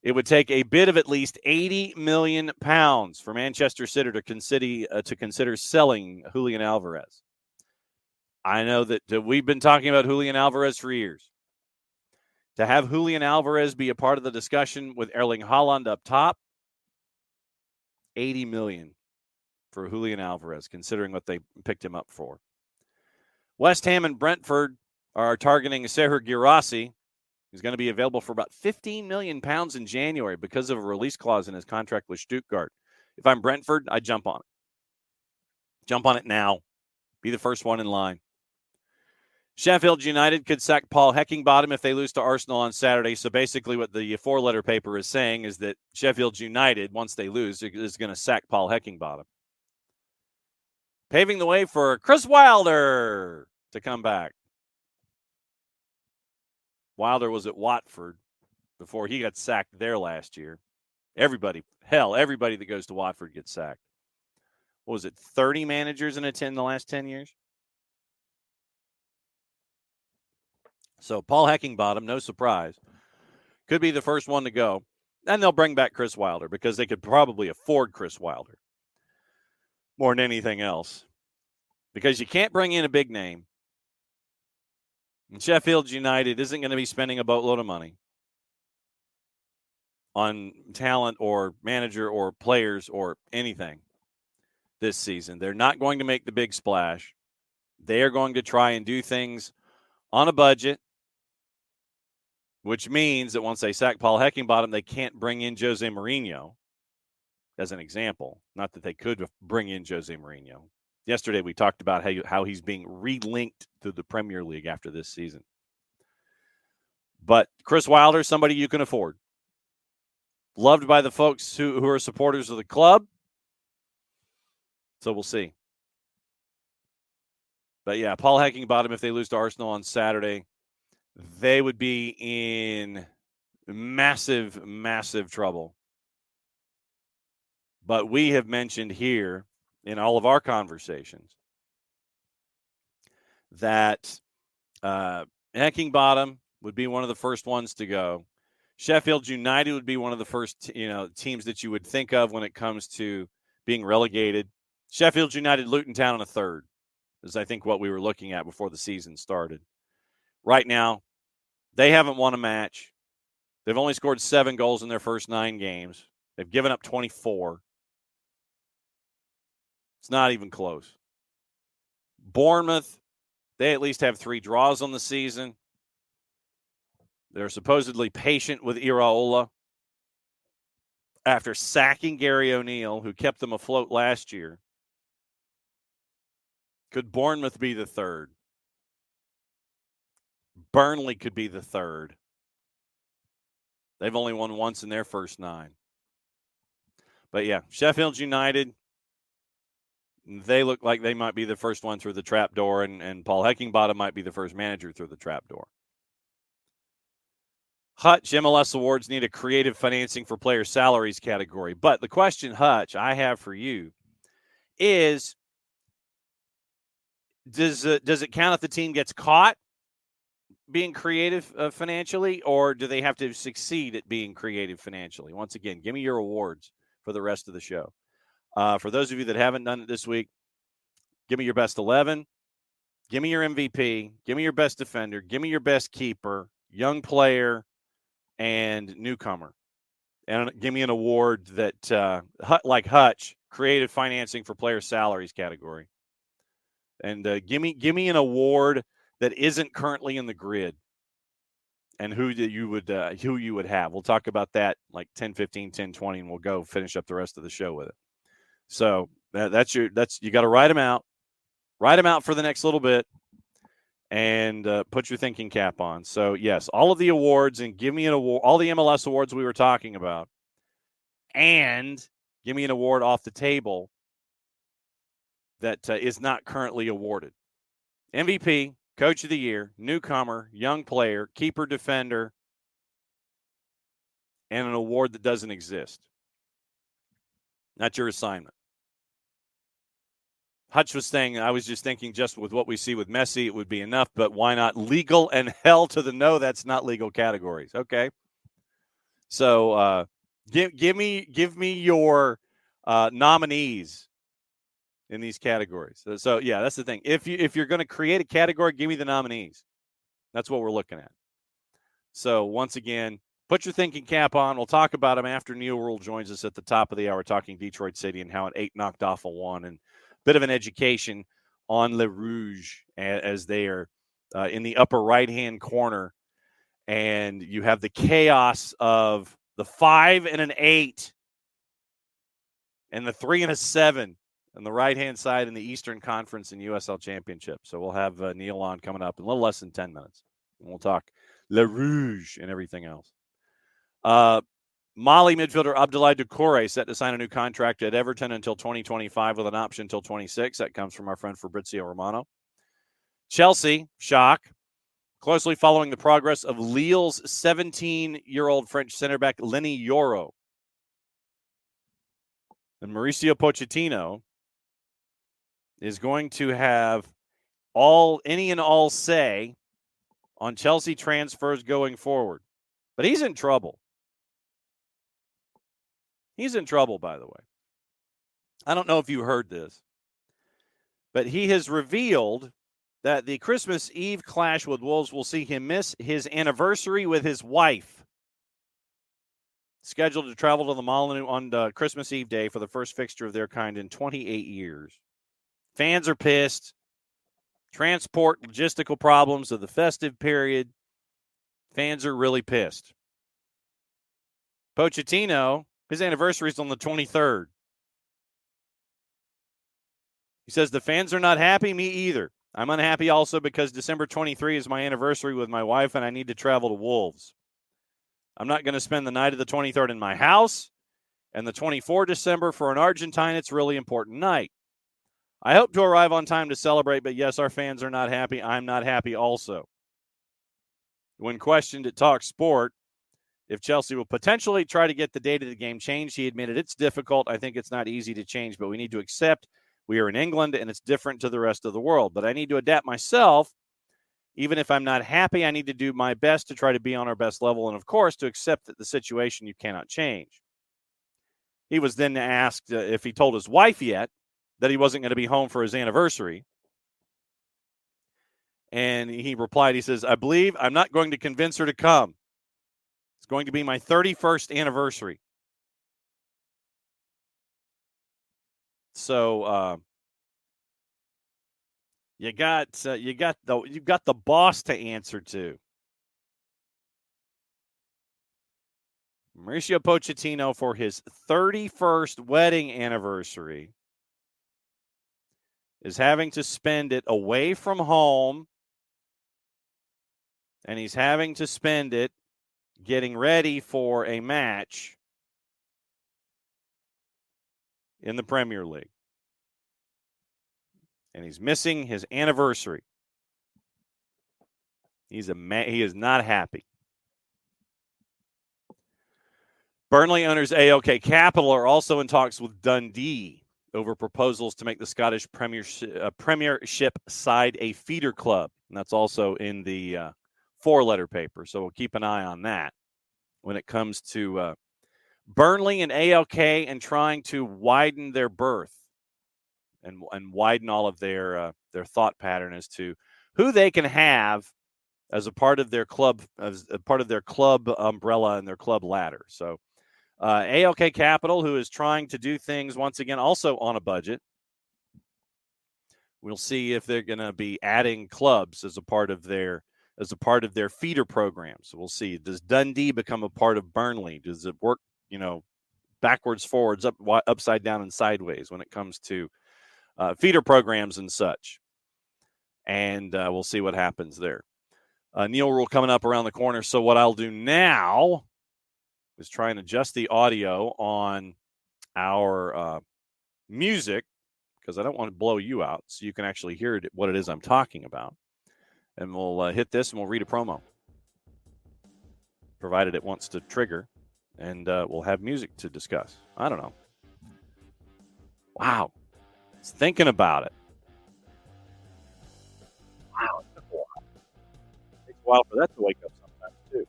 It would take a bid of at least £80 million for Manchester City to consider selling Julian Alvarez. I know that we've been talking about Julian Alvarez for years. To have Julian Alvarez be a part of the discussion with Erling Haaland up top, $80 million for Julian Alvarez, considering what they picked him up for. West Ham and Brentford are targeting Serhou Guirassy. He's going to be available for about £15 million in January because of a release clause in his contract with Stuttgart. If I'm Brentford, I'd jump on it. Jump on it now. Be the first one in line. Sheffield United could sack Paul Heckingbottom if they lose to Arsenal on Saturday. So basically what the four-letter paper is saying is that Sheffield United, once they lose, is going to sack Paul Heckingbottom. Paving the way for Chris Wilder to come back. Wilder was at Watford before he got sacked there last year. Everybody that goes to Watford gets sacked. What was it, 30 managers in the last 10 years? So Paul Heckingbottom, no surprise, could be the first one to go. And they'll bring back Chris Wilder because they could probably afford Chris Wilder more than anything else. Because you can't bring in a big name. And Sheffield United isn't going to be spending a boatload of money on talent or manager or players or anything this season. They're not going to make the big splash. They are going to try and do things on a budget, which means that once they sack Paul Heckingbottom, they can't bring in Jose Mourinho as an example. Not that they could bring in Jose Mourinho. Yesterday we talked about how he's being relinked to the Premier League after this season. But Chris Wilder, somebody you can afford. Loved by the folks who are supporters of the club. So we'll see. But yeah, Paul Heckingbottom, if they lose to Arsenal on Saturday, they would be in massive, massive trouble. But we have mentioned here in all of our conversations that Heckingbottom would be one of the first ones to go. Sheffield United would be one of the first, teams that you would think of when it comes to being relegated. Sheffield United, Luton Town in a third is, I think, what we were looking at before the season started. Right now, they haven't won a match. They've only scored 7 goals in their first 9 games. They've given up 24. It's not even close. Bournemouth, they at least have 3 draws on the season. They're supposedly patient with Iraola after sacking Gary O'Neill, who kept them afloat last year. Could Bournemouth be the third? Burnley could be the third. They've only won once in their first 9. But, yeah, Sheffield United, they look like they might be the first one through the trap door, and Paul Heckingbottom might be the first manager through the trap door. Hutch, MLS awards need a creative financing for player salaries category. But the question, Hutch, I have for you is, does it count if the team gets caught being creative financially, or do they have to succeed at being creative financially? Once again, give me your awards for the rest of the show. For those of you that haven't done it this week, give me your best 11. Give me your MVP. Give me your best defender. Give me your best keeper, young player, and newcomer. And give me an award that, like Hutch, creative financing for player salaries category. And give me an award that isn't currently in the grid, and who you would have. We'll talk about that like 10-15, 10-20, and we'll go finish up the rest of the show with it. So that's you got to write them out. Write them out for the next little bit, and put your thinking cap on. So, yes, all of the awards, and give me an award, all the MLS awards we were talking about, and give me an award off the table that is not currently awarded. MVP, Coach of the Year, newcomer, young player, keeper, defender, and an award that doesn't exist. That's your assignment. Hutch was saying, I was just thinking just with what we see with Messi, it would be enough, but why not legal and hell to the no? That's not legal categories. Okay. So give me your nominees in these categories. So yeah, that's the thing. If you're going to create a category, give me the nominees. That's what we're looking at. So once again, put your thinking cap on. We'll talk about them after Neal Ruhl joins us at the top of the hour, talking Detroit City and how an 8 knocked off a 1, and bit of an education on Le Rouge as they are in the upper right-hand corner. And you have the chaos of the 5 and an 8 and the 3 and a 7 on the right-hand side in the Eastern Conference and USL Championship. So we'll have Neal on coming up in a little less than 10 minutes. And we'll talk Le Rouge and everything else. Mali midfielder Abdoulaye Doucouré set to sign a new contract at Everton until 2025 with an option until 26. That comes from our friend Fabrizio Romano. Chelsea, shock, closely following the progress of Lille's 17-year-old French center back Lenny Yoro. And Mauricio Pochettino is going to have any and all say on Chelsea transfers going forward. But he's in trouble. He's in trouble, by the way. I don't know if you heard this, but he has revealed that the Christmas Eve clash with Wolves will see him miss his anniversary with his wife. Scheduled to travel to the Molineux on Christmas Eve day for the first fixture of their kind in 28 years. Fans are pissed. Transport, logistical problems of the festive period. Fans are really pissed. Pochettino, his anniversary is on the 23rd. He says, the fans are not happy, me either. I'm unhappy also because December 23 is my anniversary with my wife and I need to travel to Wolves. I'm not going to spend the night of the 23rd in my house, and the 24th December for an Argentine, it's a really important night. I hope to arrive on time to celebrate, but yes, our fans are not happy. I'm not happy also. When questioned at Talk Sport if Chelsea will potentially try to get the date of the game changed, he admitted it's difficult. I think it's not easy to change, but we need to accept we are in England and it's different to the rest of the world. But I need to adapt myself. Even if I'm not happy, I need to do my best to try to be on our best level and, of course, to accept that the situation you cannot change. He was then asked if he told his wife yet that he wasn't going to be home for his anniversary. And he replied, he says, I believe I'm not going to convince her to come. It's going to be my 31st anniversary. So you've got the boss to answer to. Mauricio Pochettino, for his 31st wedding anniversary, is having to spend it away from home, and he's having to spend it getting ready for a match in the Premier League. And he's missing his anniversary. He is not happy. Burnley owners AOK Capital are also in talks with Dundee over proposals to make the Scottish Premiership side a feeder club. And that's also in the four-letter paper. So we'll keep an eye on that when it comes to Burnley and AOK and trying to widen their berth and widen all of their thought pattern as to who they can have as a part of their club, as a part of their club umbrella and their club ladder. So AOK Capital, who is trying to do things once again also on a budget. We'll see if they're going to be adding clubs as a part of their feeder program. So we'll see. Does Dundee become a part of Burnley? Does it work, backwards, forwards, upside down, and sideways when it comes to feeder programs and such? And we'll see what happens there. Neal Ruhl coming up around the corner. So what I'll do now is try and adjust the audio on our music, because I don't want to blow you out, so you can actually hear what it is I'm talking about. And we'll hit this and we'll read a promo, provided it wants to trigger, and we'll have music to discuss. I don't know. Wow. It's thinking about it. Wow. It takes a while for that to wake up sometimes, too.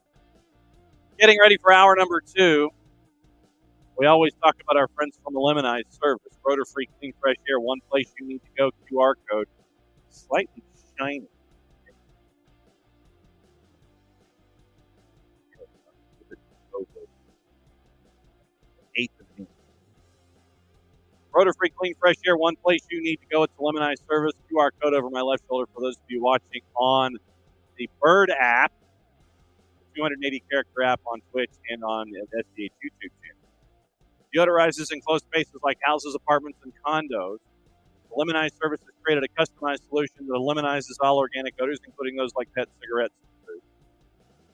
Getting ready for hour number 2. We always talk about our friends from the Lemonize service. Rotor-free, clean, fresh air. One place you need to go. QR code. Slightly shiny. Rotor-free, clean, fresh air. One place you need to go. It's the Lemonize service. QR code over my left shoulder for those of you watching on the Bird app, 280-character app on Twitch and on the SDH YouTube channel. Deodorizes enclosed spaces like houses, apartments, and condos. The Lemonize service has created a customized solution that eliminizes all organic odors, including those like pet cigarettes and food.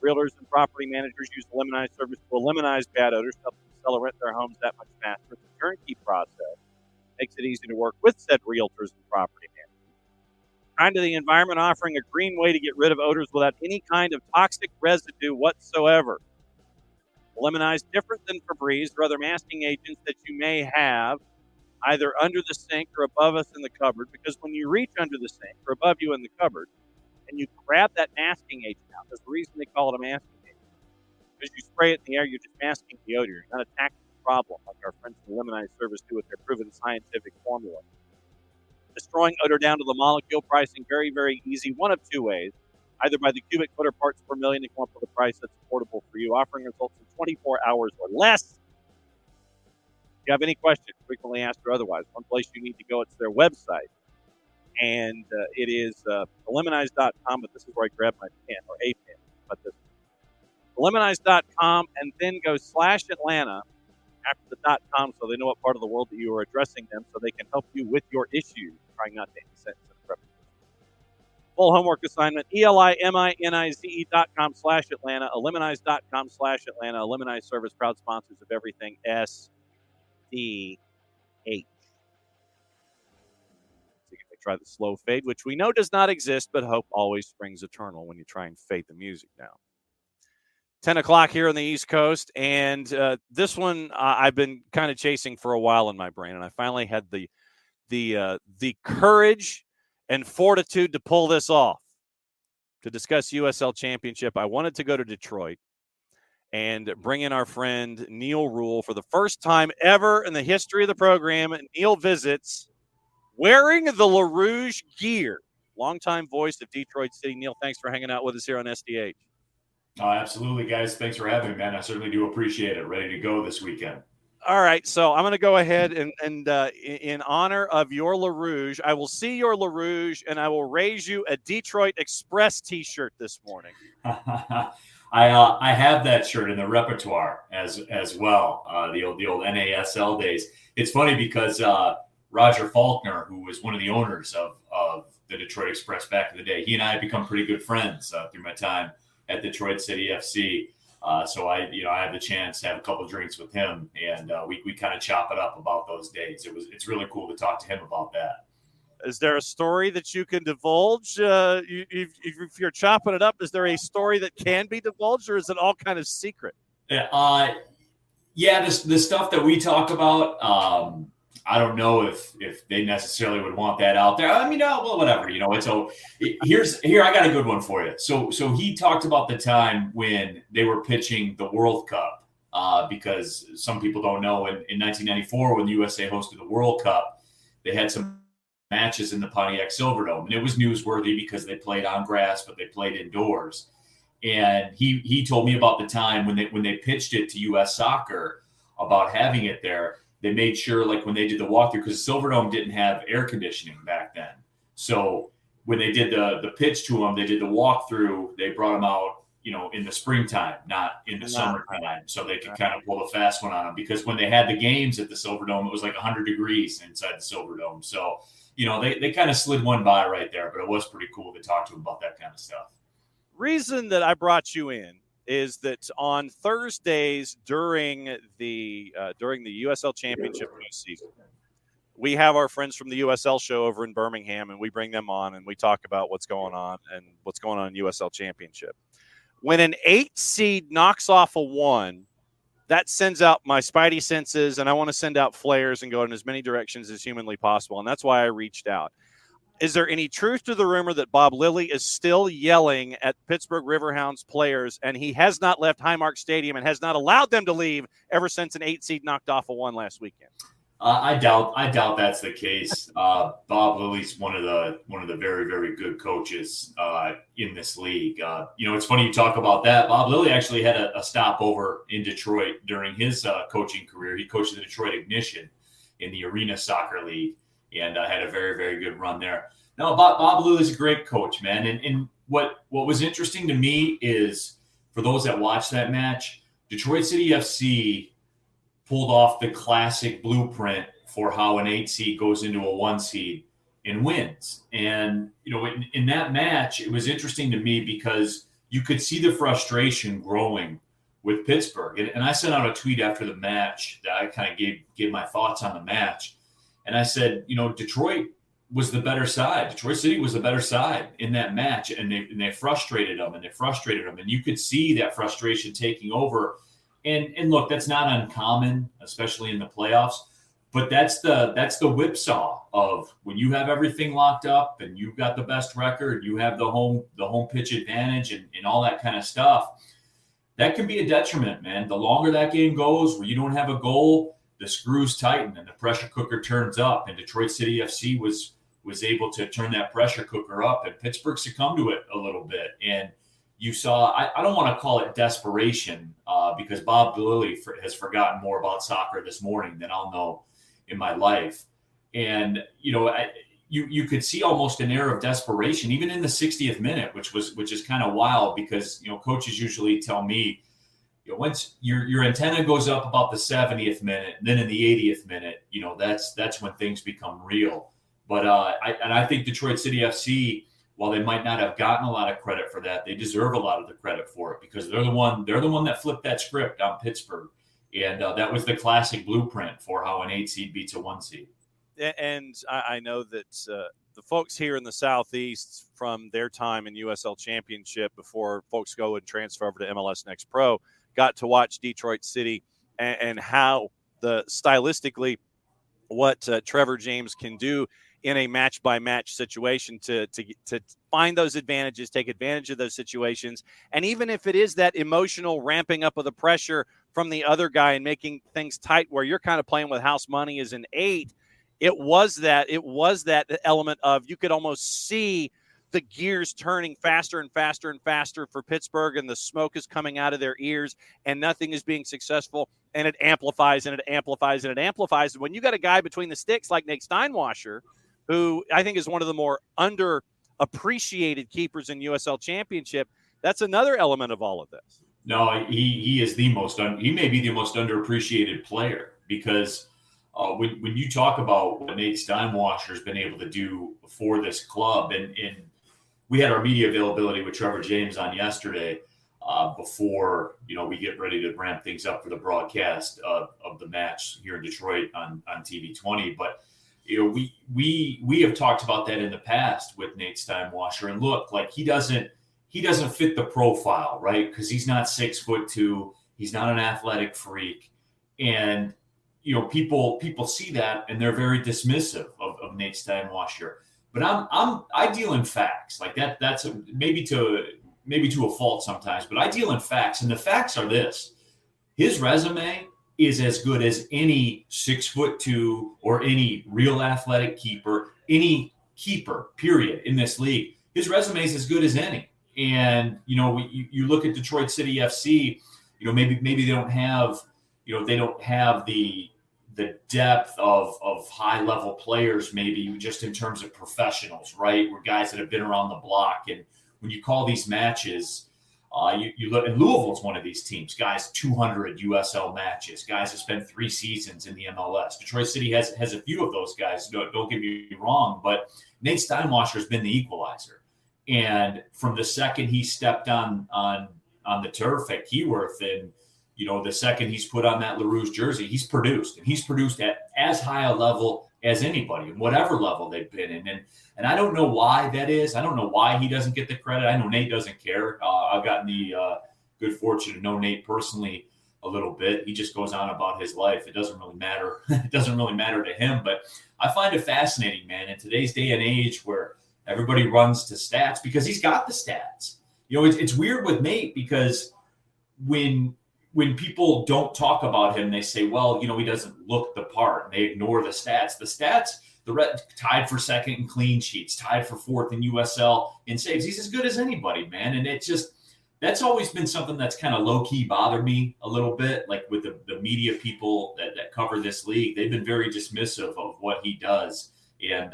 Realtors and property managers use the Lemonize service to eliminate bad odors, help them sell or rent their homes that much faster. It's a turnkey process. Makes it easy to work with said realtors and property managers. Kind to the environment, offering a green way to get rid of odors without any kind of toxic residue whatsoever. Lemonize, different than Febreze or other masking agents that you may have either under the sink or above us in the cupboard, because when you reach under the sink or above you in the cupboard and you grab that masking agent out, there's a reason they call it a masking agent. Because you spray it in the air, you're just masking the odor. You're not attacking the problem like our friends from the Lemonize service do with their proven scientific formula. Destroying odor down to the molecule, pricing very, very easy. One of two ways. Either by the cubic foot or parts per million to come up with a price that's affordable for you, offering results in 24 hours or less. If you have any questions, frequently asked or otherwise, one place you need to go, it's their website. And it is lemonize.com, but this is where I grab my pen, or a pen, but this lemonize.com, and then go /Atlanta after the .com so they know what part of the world that you are addressing them, so they can help you with your issues, trying not to end the sentence in a preface. Full homework assignment, ELIMINIZE.com /Atlanta, Lemonize.com /Atlanta. Lemonize service, proud sponsors of everything SDH. So you can try the slow fade, which we know does not exist, but hope always springs eternal when you try and fade the music down. 10 o'clock here on the East Coast, and this one I've been kind of chasing for a while in my brain, and I finally had the courage and fortitude to pull this off, to discuss USL Championship. I wanted to go to Detroit and bring in our friend Neal Ruhl for the first time ever in the history of the program. Neal visits wearing the LaRouge gear. Longtime voice of Detroit City. Neal, thanks for hanging out with us here on SDH. Oh, absolutely, guys. Thanks for having me, man. I certainly do appreciate it. Ready to go this weekend. All right, so I'm going to go ahead and in honor of your LaRouge, I will see your LaRouge and I will raise you a Detroit Express T-shirt this morning. I have that shirt in the repertoire as well. The old NASL days. It's funny because Roger Faulkner, who was one of the owners of the Detroit Express back in the day, he and I have become pretty good friends through my time at Detroit City FC. So I have the chance to have a couple of drinks with him, and we kind of chop it up about those days. It's really cool to talk to him about that. Is there a story that you can divulge? If you're chopping it up, is there a story that can be divulged, or is it all kind of secret? Yeah, the stuff that we talk about, I don't know if they necessarily would want that out there. I mean, well, whatever. Here I got a good one for you. So he talked about the time when they were pitching the World Cup, because some people don't know, in 1994 when the USA hosted the World Cup, they had some matches in the Pontiac Silverdome, and it was newsworthy because they played on grass, but they played indoors. And he told me about the time when they pitched it to U.S. Soccer about having it there. They made sure, like when they did the walkthrough, because Silverdome didn't have air conditioning back then. So when they did the pitch to them, they did the walkthrough. They brought them out, in the springtime, not in the summertime, so they could kind of pull the fast one on them. Because when they had the games at the Silverdome, it was like 100 degrees inside the Silverdome. So they kind of slid one by right there, but it was pretty cool to talk to them about that kind of stuff. Reason that I brought you in is that on Thursdays during the USL Championship season, we have our friends from the USL show over in Birmingham, and we bring them on and we talk about what's going on in USL Championship. When an 8 seed knocks off a 1, that sends out my spidey senses, and I want to send out flares and go in as many directions as humanly possible, and that's why I reached out. Is there any truth to the rumor that Bob Lilly is still yelling at Pittsburgh Riverhounds players, and he has not left Highmark Stadium and has not allowed them to leave ever since an 8 seed knocked off a 1 last weekend? I doubt that's the case. Bob Lilly's one of the very, very good coaches in this league. It's funny you talk about that. Bob Lilly actually had a stopover in Detroit during his coaching career. He coached the Detroit Ignition in the Arena Soccer League, and had a very, very good run there. No, Bob Lilly's a great coach, man. And what was interesting to me is, for those that watched that match, Detroit City FC pulled off the classic blueprint for how an 8 seed goes into a 1 seed and wins. And, in that match, it was interesting to me because you could see the frustration growing with Pittsburgh. And I sent out a tweet after the match that I kind of gave my thoughts on the match. And I said, Detroit was the better side. Detroit City was the better side in that match. And they frustrated them. And you could see that frustration taking over. And look, that's not uncommon, especially in the playoffs. But that's the whipsaw of when you have everything locked up and you've got the best record, you have the home pitch advantage and all that kind of stuff. That can be a detriment, man. The longer that game goes, where you don't have a goal, the screws tighten and the pressure cooker turns up. And Detroit City FC was able to turn that pressure cooker up, and Pittsburgh succumbed to it a little bit. And you saw, I don't want to call it desperation, because Bob Lilly has forgotten more about soccer this morning than I'll know in my life. And, you could see almost an air of desperation, even in the 60th minute, which is kind of wild because, coaches usually tell me, once your antenna goes up about the 70th minute, then in the 80th minute, that's when things become real. But I think Detroit City FC, while they might not have gotten a lot of credit for that, they deserve a lot of the credit for it because they're the one that flipped that script on Pittsburgh. And that was the classic blueprint for how an 8 seed beats a 1 seed. And I know that the folks here in the Southeast, from their time in USL Championship before folks go and transfer over to MLS Next Pro, got to watch Detroit City and how stylistically what Trevor James can do in a match-by-match situation to find those advantages, take advantage of those situations. And even if it is that emotional ramping up of the pressure from the other guy and making things tight where you're kind of playing with house money as an 8, it was that element of you could almost see the gears turning faster and faster and faster for Pittsburgh, and the smoke is coming out of their ears, and nothing is being successful, and it amplifies and it amplifies and it amplifies. And when you got a guy between the sticks like Nate Steinwasser, who I think is one of the more underappreciated keepers in USL Championship, that's another element of all of this. No, he is the most he may be the most underappreciated player, because when you talk about what Nate Steinwasser has been able to do for this club, and we had our media availability with Trevor James on yesterday before we get ready to ramp things up for the broadcast of the match here in Detroit on TV 20. But we have talked about that in the past with Nate Steinwasser, and look, like he doesn't fit the profile, right? Because he's not 6'2", he's not an athletic freak, and people see that and they're very dismissive of Nate Steinwasser. But I deal in facts. Like that's maybe to a fault sometimes, but I deal in facts, and the facts are this: his resume is as good as any 6'2" or any real athletic keeper, any keeper, period, in this league. His resume is as good as any. And you look at Detroit City FC. Maybe they don't have the depth of high level players, maybe just in terms of professionals, right? Where guys that have been around the block. And when you call these matches, you look, and Louisville's one of these teams, guys, 200 USL matches, guys that spent 3 seasons in the MLS. Detroit City has a few of those guys. Don't get me wrong, but Nate Steinwasser has been the equalizer. And from the second he stepped on the turf at Keyworth, and the second he's put on that LaRouche jersey, he's produced, and he's produced at as high a level as anybody, whatever level they've been in. And I don't know why that is. I don't know why he doesn't get the credit. I know Nate doesn't care. I've gotten the good fortune to know Nate personally a little bit. He just goes on about his life. It doesn't really matter. It doesn't really matter to him. But I find it fascinating, man, in today's day and age where everybody runs to stats, because he's got the stats. It's weird with Nate, because when people don't talk about him, they say, well, he doesn't look the part, and they ignore the stats. The stats, tied for second in clean sheets, tied for fourth in USL in saves. He's as good as anybody, man. And that's always been something that's kind of low key bothered me a little bit. Like with the media people that cover this league, they've been very dismissive of what he does. And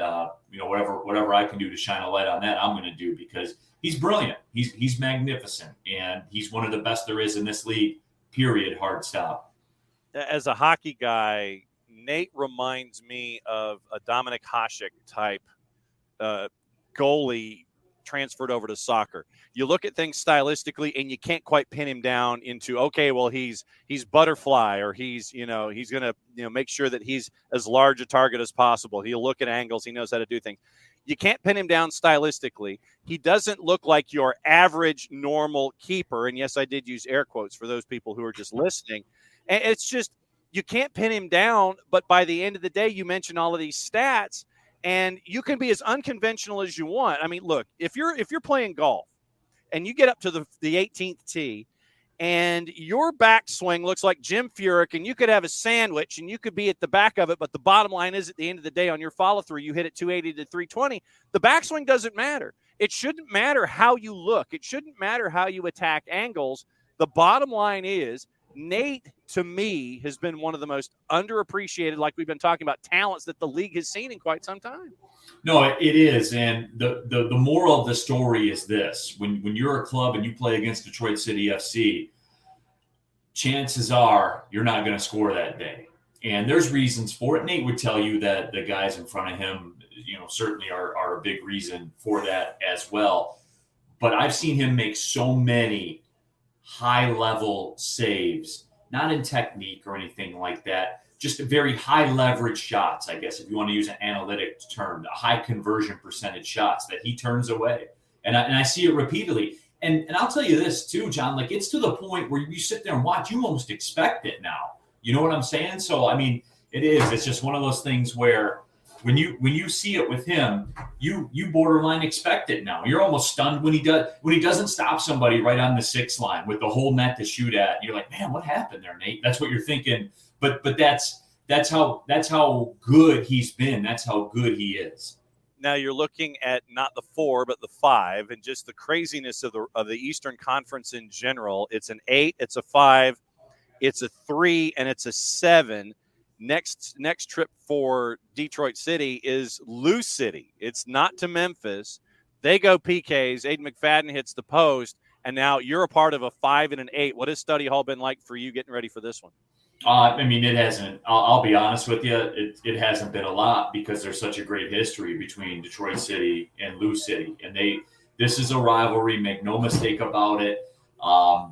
whatever I can do to shine a light on that, I'm going to do, because he's brilliant. He's magnificent, and he's one of the best there is in this league. Period. Hard stop. As a hockey guy, Nate reminds me of a Dominik Hasek type goalie transferred over to soccer. You look at things stylistically, and you can't quite pin him down into, okay, well, he's butterfly, or he's going to make sure that he's as large a target as possible. He'll look at angles. He knows how to do things. You can't pin him down stylistically. He doesn't look like your average normal keeper. And yes, I did use air quotes for those people who are just listening. And it's just, you can't pin him down. But by the end of the day, you mention all of these stats, and you can be as unconventional as you want. I mean, look, if you're playing golf and you get up to the 18th tee, and your backswing looks like Jim Furyk, and you could have a sandwich, and you could be at the back of it, but the bottom line is, at the end of the day, on your follow-through, you hit it 280 to 320. The backswing doesn't matter. It shouldn't matter how you look. It shouldn't matter how you attack angles. The bottom line is, Nate, to me, has been one of the most underappreciated, like we've been talking about, talents that the league has seen in quite some time. No, it is. And the moral of the story is this. When you're a club and you play against Detroit City FC, chances are you're not going to score that day. And there's reasons for it. Nate would tell you that the guys in front of him, certainly are a big reason for that as well. But I've seen him make so many high-level saves, not in technique or anything like that, just very high-leverage shots, I guess, if you want to use an analytic term, high conversion percentage shots that he turns away. And I see it repeatedly. And I'll tell you this, too, John, like it's to the point where you sit there and watch, you almost expect it now. You know what I'm saying? So, I mean, it is. It's just one of those things where when you see it with him, you borderline expect it now. You're almost stunned when he doesn't stop somebody right on the 6 line with the whole net to shoot at. You're like, man, what happened there, Nate? That's what you're thinking. But that's that's how good he's been. That's how good he is. Now you're looking at not the 4, but the 5, and just the craziness of the Eastern Conference in general. It's an 8, it's a 5, it's a 3, and it's a 7. Next trip for Detroit City is Lou City. It's not to Memphis. They go PKs. Aiden McFadden hits the post, and now you're a part of a 5 and an 8. What has Study Hall been like for you getting ready for this one? I mean, it hasn't. I'll be honest with you. It hasn't been a lot because there's such a great history between Detroit City and Lou City, and this is a rivalry. Make no mistake about it.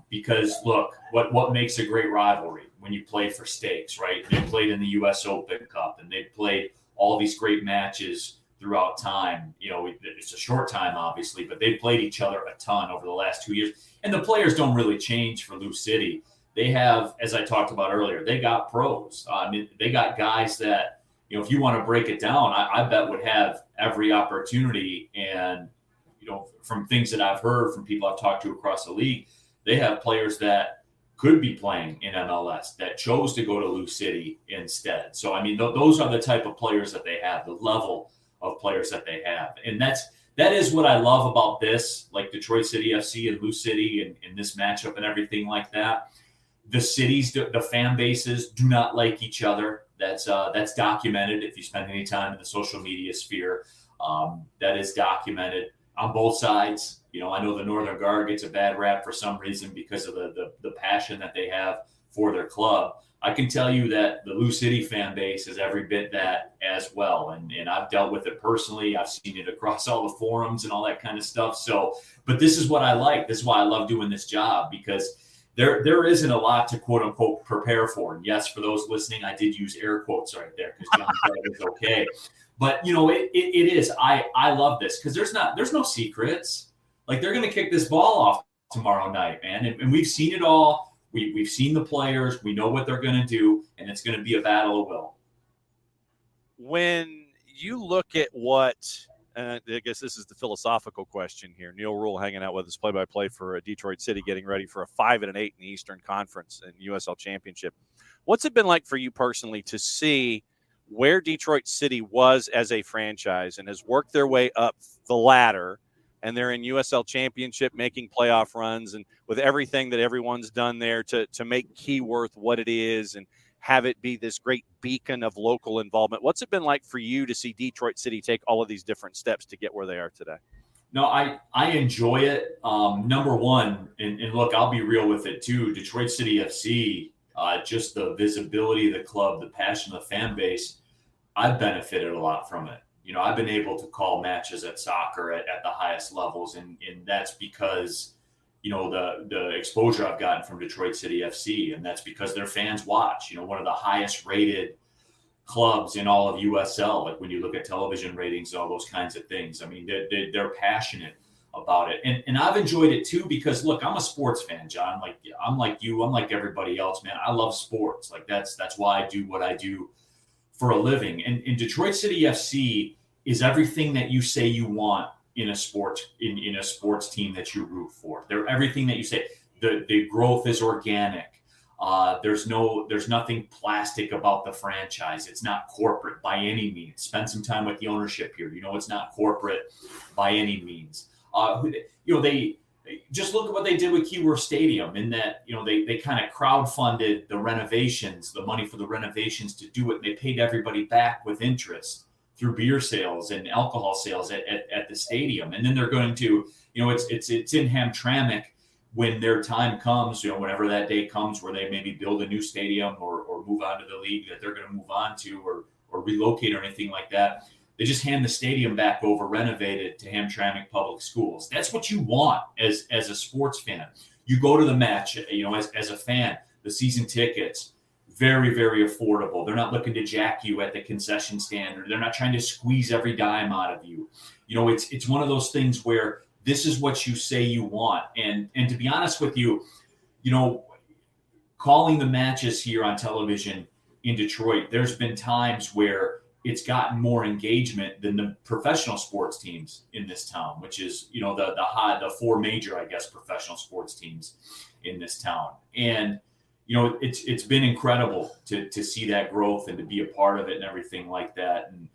Because look, what makes a great rivalry when you play for stakes, right? They played in the U.S. Open Cup, and they played all these great matches throughout time. It's a short time, obviously, but they played each other a ton over the last 2 years. And the players don't really change for Lou City. They have, as I talked about earlier, they got pros. I mean, they got guys that, if you want to break it down, I bet would have every opportunity. And, from things that I've heard from people I've talked to across the league, they have players that could be playing in MLS that chose to go to Lou City instead. So, I mean, those are the type of players that they have, the level of players that they have. And that is what I love about this, like Detroit City FC and Lou City and this matchup and everything like that. The cities, the fan bases do not like each other. That's documented. If you spend any time in the social media sphere, that is documented on both sides. I know the Northern Guard gets a bad rap for some reason because of the passion that they have for their club. I can tell you that the Lou City fan base is every bit that as well. And I've dealt with it personally. I've seen it across all the forums and all that kind of stuff. So, but this is what I like. This is why I love doing this job, because there isn't a lot to quote unquote prepare for. And yes, for those listening, I did use air quotes right there because John said it was okay. But it is. I love this because there's no secrets. Like, they're going to kick this ball off tomorrow night, man. And we've seen it all. We've seen the players. We know what they're going to do, and it's going to be a battle of will. When you look at what I guess this is the philosophical question here. Neal Ruhl hanging out with us, play-by-play for Detroit City, getting ready for a 5 and an 8 in the Eastern Conference and USL Championship. What's it been like for you personally to see where Detroit City was as a franchise and has worked their way up the ladder, and they're in USL Championship, making playoff runs, and with everything that everyone's done there to make Keyworth what it is and have it be this great beacon of local involvement? What's it been like for you to see Detroit City take all of these different steps to get where they are today? No, I enjoy it. Number one, and look, I'll be real with it too. Detroit City FC, just the visibility of the club, the passion of the fan base, I've benefited a lot from it. I've been able to call matches at soccer at the highest levels, and that's because the exposure I've gotten from Detroit City FC, and that's because their fans watch. One of the highest rated clubs in all of USL. Like, when you look at television ratings, all those kinds of things. I mean, they're passionate about it, and I've enjoyed it too because, look, I'm a sports fan, John. Like, I'm like you. I'm like everybody else, man. I love sports. Like, that's why I do what I do for a living. And Detroit City FC is everything that you say you want in a sports team that you root for. They're everything that you say. The growth is organic. There's nothing plastic about the franchise. It's not corporate by any means. Spend some time with the ownership here. It's not corporate by any means. They just look at what they did with Keyworth Stadium, in that, they kind of crowdfunded the renovations, the money for the renovations to do it. They paid everybody back with interest through beer sales and alcohol sales at the stadium. And then they're going to, it's in Hamtramck when their time comes, whenever that day comes where they maybe build a new stadium or move on to the league that they're going to move on to or relocate or anything like that. They just hand the stadium back over, renovated, to Hamtramck Public Schools. That's what you want as a sports fan. You go to the match, as a fan, the season tickets, very, very affordable. They're not looking to jack you at the concession stand, or they're not trying to squeeze every dime out of you. It's one of those things where this is what you say you want. And to be honest with you, calling the matches here on television in Detroit, there's been times where it's gotten more engagement than the professional sports teams in this town, which is, the 4 major, I guess, professional sports teams in this town. And, it's been incredible to see that growth and to be a part of it and everything like that. And,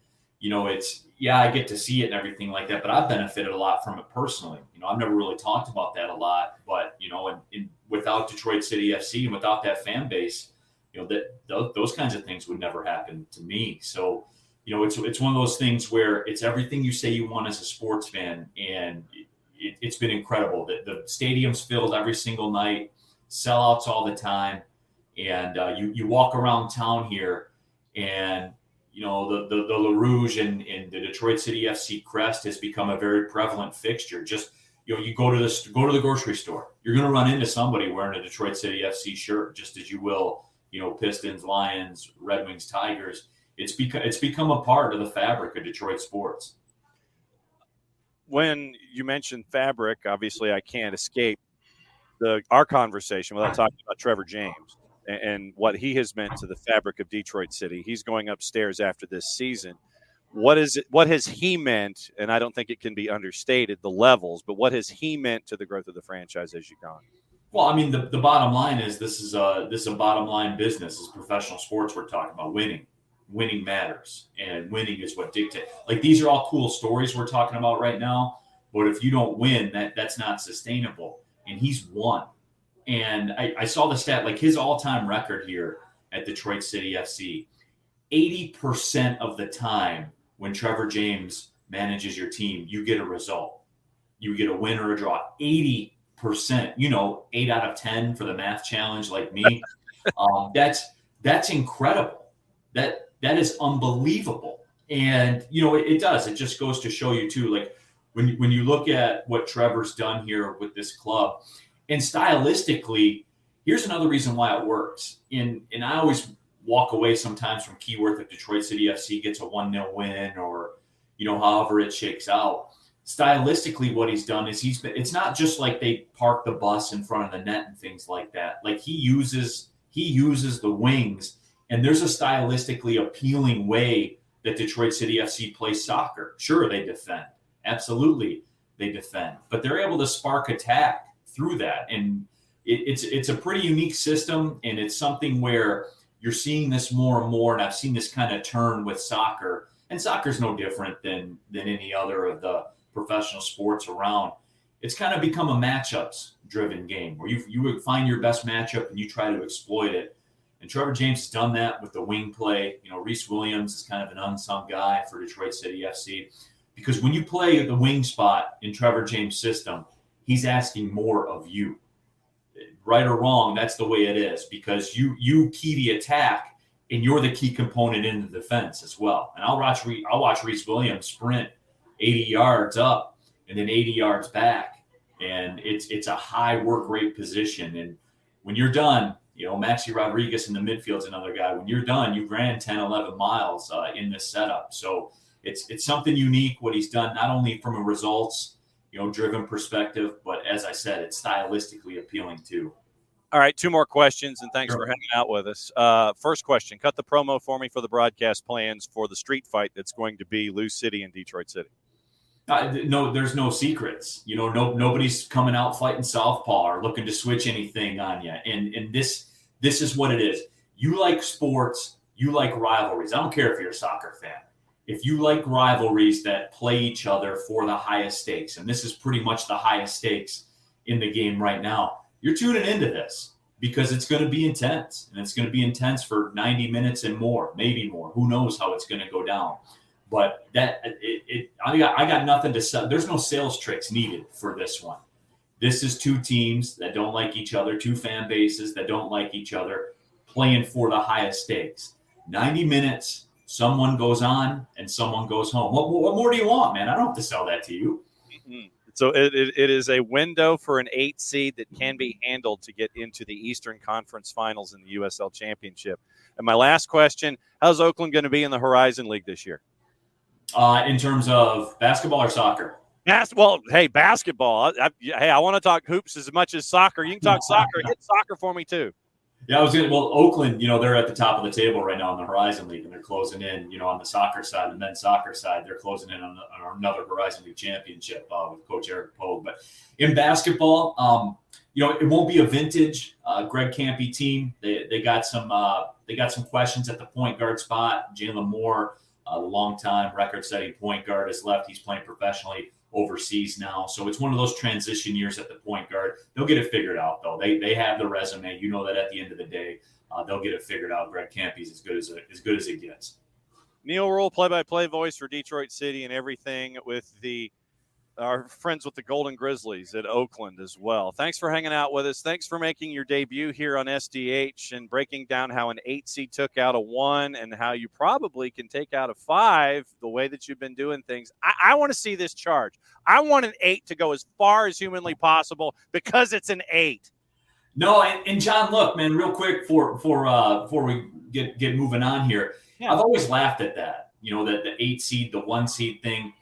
I get to see it and everything like that, but I've benefited a lot from it personally. I've never really talked about that a lot, but, and without Detroit City FC and without that fan base, those kinds of things would never happen to me. So, it's one of those things where it's everything you say you want as a sports fan. And it's been incredible that the stadium's filled every single night, sellouts all the time. And you walk around town here and, the La Rouge and the Detroit City FC crest has become a very prevalent fixture. Just, you go to the grocery store, you're going to run into somebody wearing a Detroit City FC shirt, just as you will, Pistons, Lions, Red Wings, Tigers. It's become a part of the fabric of Detroit sports. When you mentioned fabric, obviously I can't escape our conversation without talking about Trevor James and what he has meant to the fabric of Detroit City. He's going upstairs after this season. What has he meant? And I don't think it can be understated, the levels, but what has he meant to the growth of the franchise as you've gone? Well, I mean, the bottom line is this is a bottom line business. This is professional sports. We're talking about winning. Winning matters, and winning is what dictates. Like, these are all cool stories we're talking about right now, but if you don't win, that's not sustainable. And he's won. And I saw the stat, like his all-time record here at Detroit City FC, 80% of the time when Trevor James manages your team, you get a result. You get a win or a draw. 80%, 8 out of 10 for the math challenge like me. That's incredible. That is unbelievable. And, it does. It just goes to show you, too, like when you look at what Trevor's done here with this club, and stylistically, here's another reason why it works. And I always walk away sometimes from Keyworth if Detroit City FC gets a 1-0 win or, however it shakes out. Stylistically, what he's done is it's not just like they park the bus in front of the net and things like that. Like he uses the wings, and there's a stylistically appealing way that Detroit City FC plays soccer. Sure, they defend. Absolutely, they defend. But they're able to spark attack through that. And it's a pretty unique system, and it's something where you're seeing this more and more, and I've seen this kind of turn with soccer. And soccer's no different than any other of the professional sports around. It's kind of become a matchups-driven game where you would find your best matchup and you try to exploit it. And Trevor James has done that with the wing play. Reese Williams is kind of an unsung guy for Detroit City FC because when you play the wing spot in Trevor James' system, he's asking more of you. Right or wrong, that's the way it is because you key the attack and you're the key component in the defense as well. And I'll watch Reese Williams sprint 80 yards up and then 80 yards back, and it's a high work rate position. And when you're done, Maxi Rodriguez in the midfield is another guy. When you're done, you ran 10, 11 miles in this setup. So it's something unique what he's done, not only from a results driven perspective, but as I said, it's stylistically appealing too. All right, 2 more questions, and thanks for hanging out with us. First question, cut the promo for me for the broadcast plans for the street fight that's going to be Lou City and Detroit City. No, there's no secrets. Nobody's coming out fighting southpaw or looking to switch anything on you. And this is what it is. You like sports, you like rivalries. I don't care if you're a soccer fan. If you like rivalries that play each other for the highest stakes, and this is pretty much the highest stakes in the game right now, you're tuning into this because it's going to be intense, and it's going to be intense for 90 minutes and more, maybe more. Who knows how it's going to go down? But I got nothing to sell. There's no sales tricks needed for this one. This is 2 teams that don't like each other, 2 fan bases that don't like each other, playing for the highest stakes. 90 minutes. Someone goes on and someone goes home. What more do you want, man? I don't have to sell that to you. Mm-hmm. So it is a window for an 8 seed that can be handled to get into the Eastern Conference Finals in the USL Championship. And my last question, how's Oakland going to be in the Horizon League this year? In terms of basketball or soccer? Basketball. Hey, basketball. I want to talk hoops as much as soccer. You can talk soccer. Hit soccer for me too. Yeah, Oakland, they're at the top of the table right now in the Horizon League, and they're closing in, on the soccer side, the men's soccer side, they're closing in on another Horizon League championship with Coach Eric Pogue. But in basketball, it won't be a vintage Greg Campy team. They got some questions at the point guard spot. Jalen Moore, the longtime record-setting point guard, has left. He's playing professionally overseas now. So it's one of those transition years at the point guard. They'll get it figured out, though. They have the resume. You know that at the end of the day, they'll get it figured out. Greg Campy's as good as it gets. Neal Ruhl, play-by-play voice for Detroit City and everything with our friends with the Golden Grizzlies at Oakland as well. Thanks for hanging out with us. Thanks for making your debut here on SDH and breaking down how an 8 seed took out a 1 and how you probably can take out a 5 the way that you've been doing things. I want to see this charge. I want an 8 to go as far as humanly possible because it's an 8. No, and John, look, man, real quick before we get moving on here, yeah. I've always laughed at that, that the 8 seed, the 1 seed thing.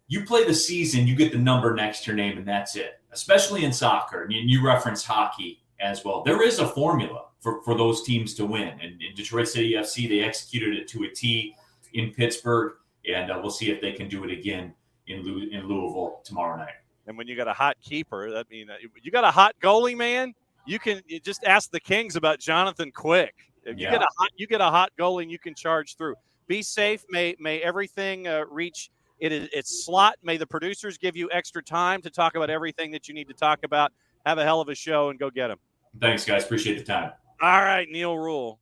You play the season, you get the number next to your name, and that's it, especially in soccer. And you reference hockey as well. There is a formula for those teams to win. And in Detroit City FC, they executed it to a T in Pittsburgh, and we'll see if they can do it again in Louisville tomorrow night. And when you got a hot keeper, that means you got a hot goalie, man, you just ask the Kings about Jonathan Quick. If you get a hot goalie and you can charge through. Be safe. May everything reach its slot. May the producers give you extra time to talk about everything that you need to talk about. Have a hell of a show and go get them. Thanks, guys. Appreciate the time. All right, Neal Ruhl.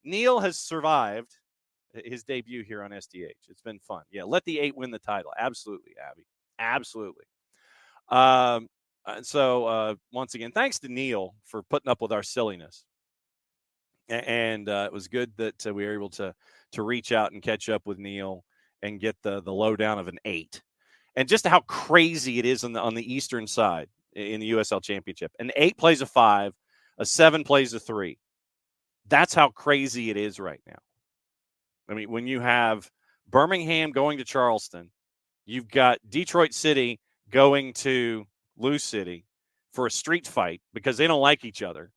Neal has survived his debut here on SDH. It's been fun. Yeah, let the 8 win the title. Absolutely, Abby. Absolutely. So once again, thanks to Neal for putting up with our silliness. And it was good that we were able to reach out and catch up with Neal and get the lowdown of an 8. And just how crazy it is on the eastern side in the USL Championship. An 8 plays a 5, a 7 plays a 3. That's how crazy it is right now. I mean, when you have Birmingham going to Charleston, you've got Detroit City going to Lou City for a street fight because they don't like each other.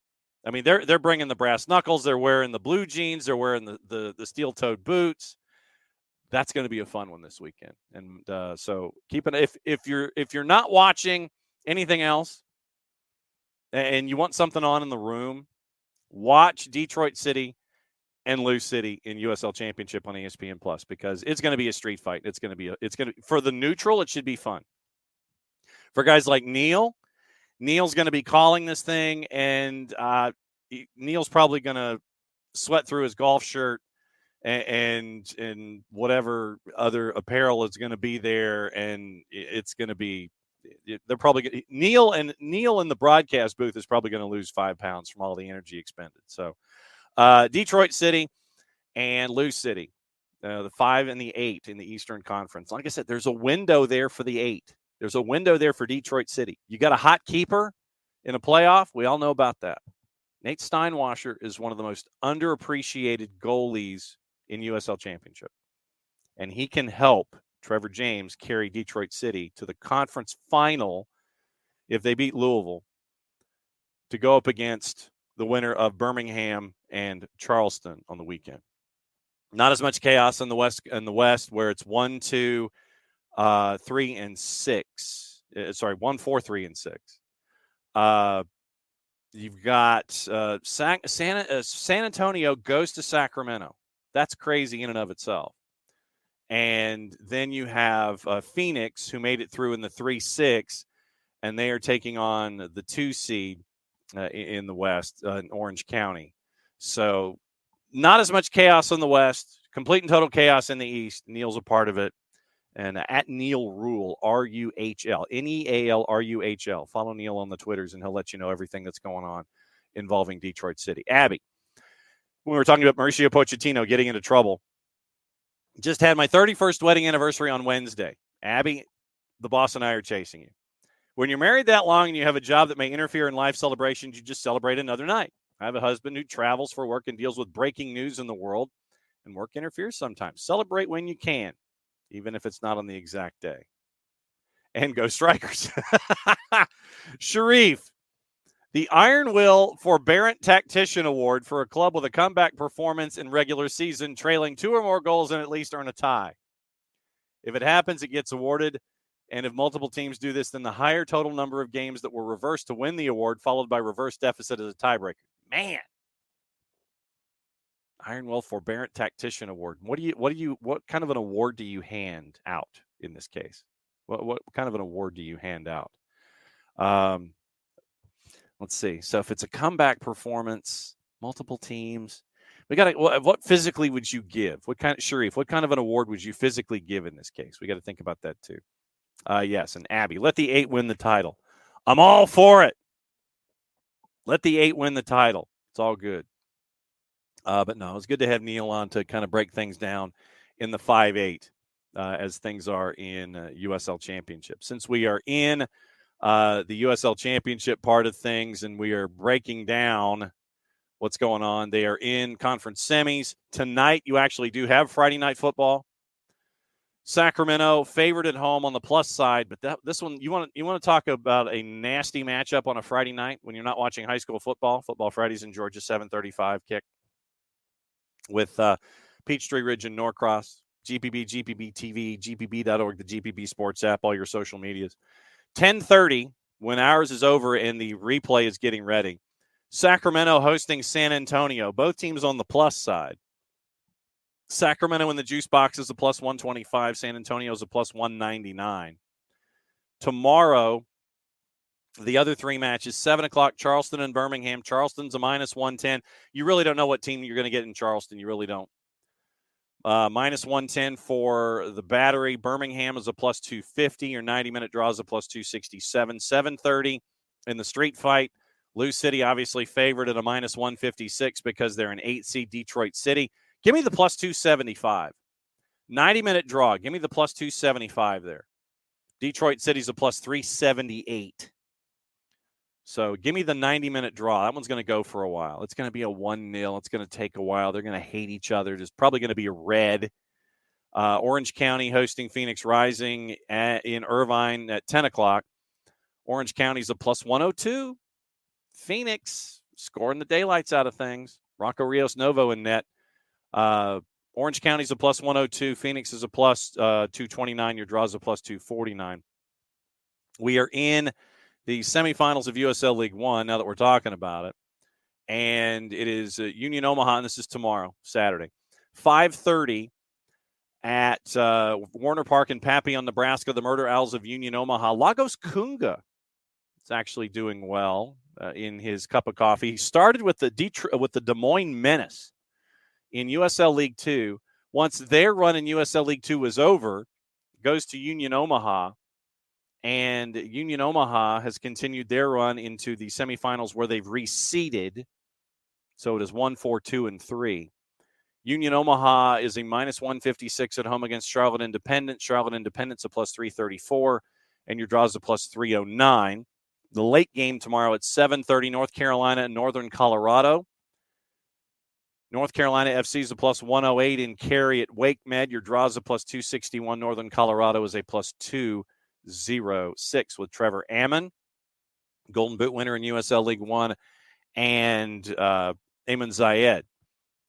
I mean, they're bringing the brass knuckles. They're wearing the blue jeans. They're wearing the steel-toed boots. That's going to be a fun one this weekend. And so keep it. If you're not watching anything else, and you want something on in the room, watch Detroit City and Lou City in USL Championship on ESPN Plus because it's going to be a street fight. It's going to for the neutral. It should be fun. For guys like Neal's going to be calling this thing, and Neal's probably going to sweat through his golf shirt and whatever other apparel is going to be there, and it's going to be. They're probably Neal in the broadcast booth is probably going to lose 5 pounds from all the energy expended. So, Detroit City and Lou City, the 5 and the 8 in the Eastern Conference. Like I said, there's a window there for the 8. There's a window there for Detroit City. You got a hot keeper in a playoff. We all know about that. Nate Steinwasser is one of the most underappreciated goalies in USL Championship, and he can help Trevor James carry Detroit City to the conference final if they beat Louisville to go up against the winner of Birmingham and Charleston on the weekend. Not as much chaos in the West where it's 1, 2, 3, and 6. 1, 4, 3, and 6. You've got San Antonio goes to Sacramento. That's crazy in and of itself. And then you have Phoenix, who made it through in the 3-6, and they are taking on the 2 seed in the West, in Orange County. So not as much chaos in the West, complete and total chaos in the East. Neal's a part of it. And at Neal Ruhl, RUHL, NEALRUHL. Follow Neal on the Twitters, and he'll let you know everything that's going on involving Detroit City. Abby, when we were talking about Mauricio Pochettino getting into trouble, just had my 31st wedding anniversary on Wednesday. Abby, the boss and I are chasing you. When you're married that long and you have a job that may interfere in life celebrations, you just celebrate another night. I have a husband who travels for work and deals with breaking news in the world, and work interferes sometimes. Celebrate when you can, even if it's not on the exact day. And go Strikers. Sharif, the Iron Will Forbearant Tactician Award for a club with a comeback performance in regular season, trailing 2 or more goals and at least earn a tie. If it happens, it gets awarded And if multiple teams do this, then the higher total number of games that were reversed to win the award, followed by reverse deficit as a tiebreaker. Man. Iron Will Forbearant Tactician Award. What kind of an award do you hand out in this case? What kind of an award do you hand out? Let's see. So if it's a comeback performance, multiple teams, we got to. What physically would you give? What kind of an award would you physically give in this case? We got to think about that too. Yes, and Abby, let the 8 win the title. I'm all for it. Let the 8 win the title. It's all good. But no, it's good to have Neal on to kind of break things down in the 5-8 as things are in USL Championship. Since we are in the USL Championship part of things and we are breaking down what's going on, they are in conference semis. Tonight, you actually do have Friday night football. Sacramento favored at home on the plus side, but this one, you want to talk about a nasty matchup on a Friday night when you're not watching high school football. Football Fridays in Georgia, 7:35 kick. With Peachtree Ridge and Norcross, GPB TV, gpb.org, the GPB Sports app, all your social medias. 10:30 when ours is over and the replay is getting ready. Sacramento hosting San Antonio. Both teams on the plus side. Sacramento in the juice box is a plus 125. San Antonio is a plus 199. Tomorrow, the other 3 matches, 7 o'clock, Charleston and Birmingham. Charleston's a minus 110. You really don't know what team you're going to get in Charleston. You really don't. Minus 110 for the Battery. Birmingham is a plus 250. Your 90-minute draw is a plus 267. 7:30 in the street fight. Lou City obviously favored at a minus 156 because they're an 8 seed Detroit City. Give me the plus 275. 90-minute draw. Give me the plus 275 there. Detroit City's a plus 378. So give me the 90-minute draw. That one's going to go for a while. It's going to be a 1-0. It's going to take a while. They're going to hate each other. There's probably going to be a red. Orange County hosting Phoenix Rising in Irvine at 10 o'clock. Orange County's a plus 102. Phoenix scoring the daylights out of things. Rocco Rios Novo in net. Orange County's a plus 102. Phoenix is a plus 229. Your draw's a plus 249. We are in the semifinals of USL League One, now that we're talking about it. And it is Union Omaha, and this is tomorrow, Saturday. 5:30 at Warner Park in Papillon, Nebraska, the Murder Owls of Union Omaha. Lagos Kunga is actually doing well in his cup of coffee. He started with the Des Moines Menace in USL League Two. Once their run in USL League Two was over, goes to Union Omaha. And Union Omaha has continued their run into the semifinals where they've reseeded. So it is 1, 4, 2, and 3. Union Omaha is a minus 156 at home against Charlotte Independent. Charlotte Independent's a plus 334, and your draw is a plus 309. The late game tomorrow at 7:30, North Carolina and Northern Colorado. North Carolina FC is a plus 108 in Cary at Wake Med. Your draw is a plus 261. Northern Colorado is a plus 206 with Trevor Ammon, Golden Boot winner in USL League One, and Eamon Zayed,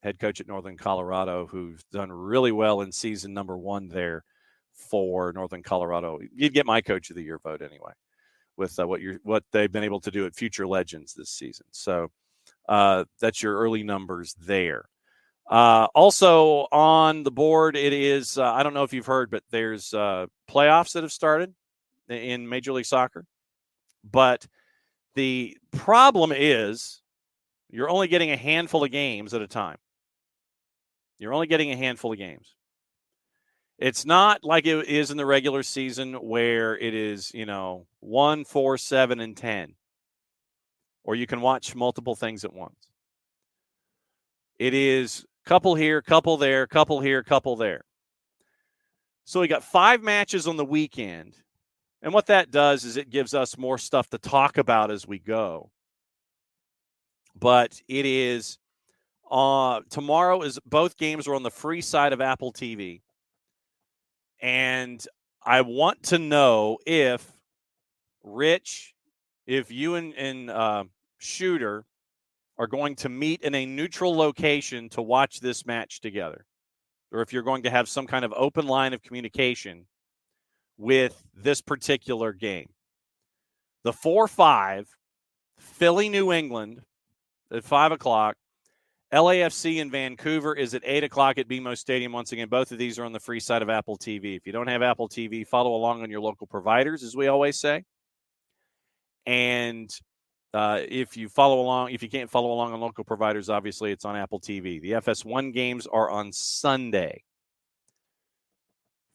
head coach at Northern Colorado, who's done really well in season number 1 there for Northern Colorado. You'd get my coach of the year vote anyway with what they've been able to do at Future Legends this season. So that's your early numbers there. Also on the board, it is, I don't know if you've heard, but there's playoffs that have started in Major League Soccer. But the problem is you're only getting a handful of games at a time. You're only getting a handful of games. It's not like it is in the regular season where it is, 1, 4, 7, and 10. Or you can watch multiple things at once. It is couple here, couple there, couple here, couple there. So we got 5 matches on the weekend. And what that does is it gives us more stuff to talk about as we go. But it is tomorrow is both games are on the free side of Apple TV. And I want to know if Rich, if you and Shooter are going to meet in a neutral location to watch this match together, or if you're going to have some kind of open line of communication with this particular game. The 4-5, Philly, New England at 5 o'clock. LAFC in Vancouver is at 8 o'clock at BMO Stadium. Once again, both of these are on the free side of Apple TV. If you don't have Apple TV, follow along on your local providers, as we always say. And if you can't follow along on local providers, obviously it's on Apple TV. The FS1 games are on Sunday.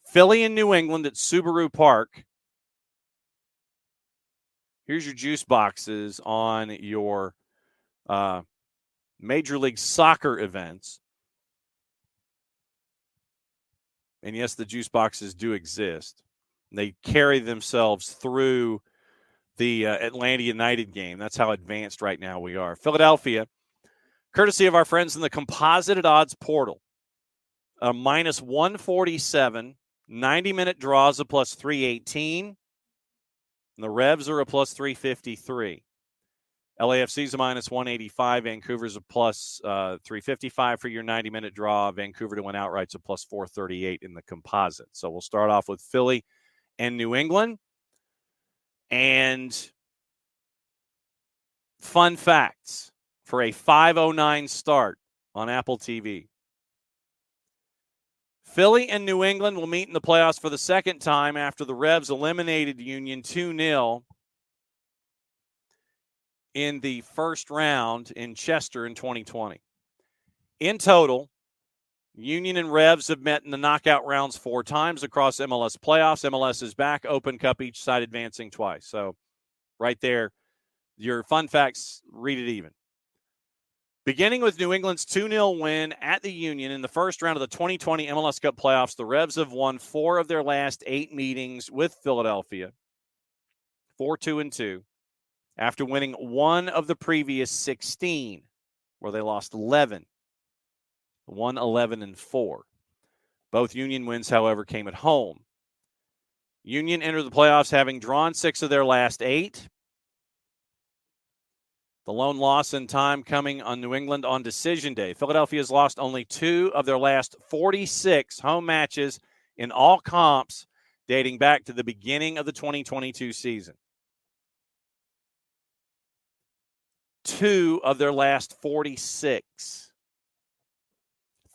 Philly and New England at Subaru Park. Here's your juice boxes on your Major League Soccer events. And yes, the juice boxes do exist. They carry themselves through the Atlanta United game. That's how advanced right now we are. Philadelphia, courtesy of our friends in the Composited Odds portal, a minus 147, 90-minute draws a plus 318, and the Revs are a plus 353. LAFC's a minus 185. Vancouver's a plus 355 for your 90-minute draw. Vancouver to win outright's a plus 438 in the composite. So we'll start off with Philly and New England. And fun facts for a 5:09 start on Apple TV. Philly and New England will meet in the playoffs for the second time after the Revs eliminated Union 2-0 in the first round in Chester in 2020. In total, Union and Revs have met in the knockout rounds 4 times across MLS playoffs. MLS is back, Open Cup, each side advancing twice. So right there, your fun facts, read it even. Beginning with New England's 2-0 win at the Union in the first round of the 2020 MLS Cup playoffs, the Revs have won 4 of their last 8 meetings with Philadelphia, 4-2-2. After winning 1 of the previous 16, where they lost 11. 11-4. Both Union wins, however, came at home. Union entered the playoffs having drawn 6 of their last 8. The lone loss in time coming on New England on decision day. Philadelphia has lost only 2 of their last 46 home matches in all comps dating back to the beginning of the 2022 season. 2 of their last 46.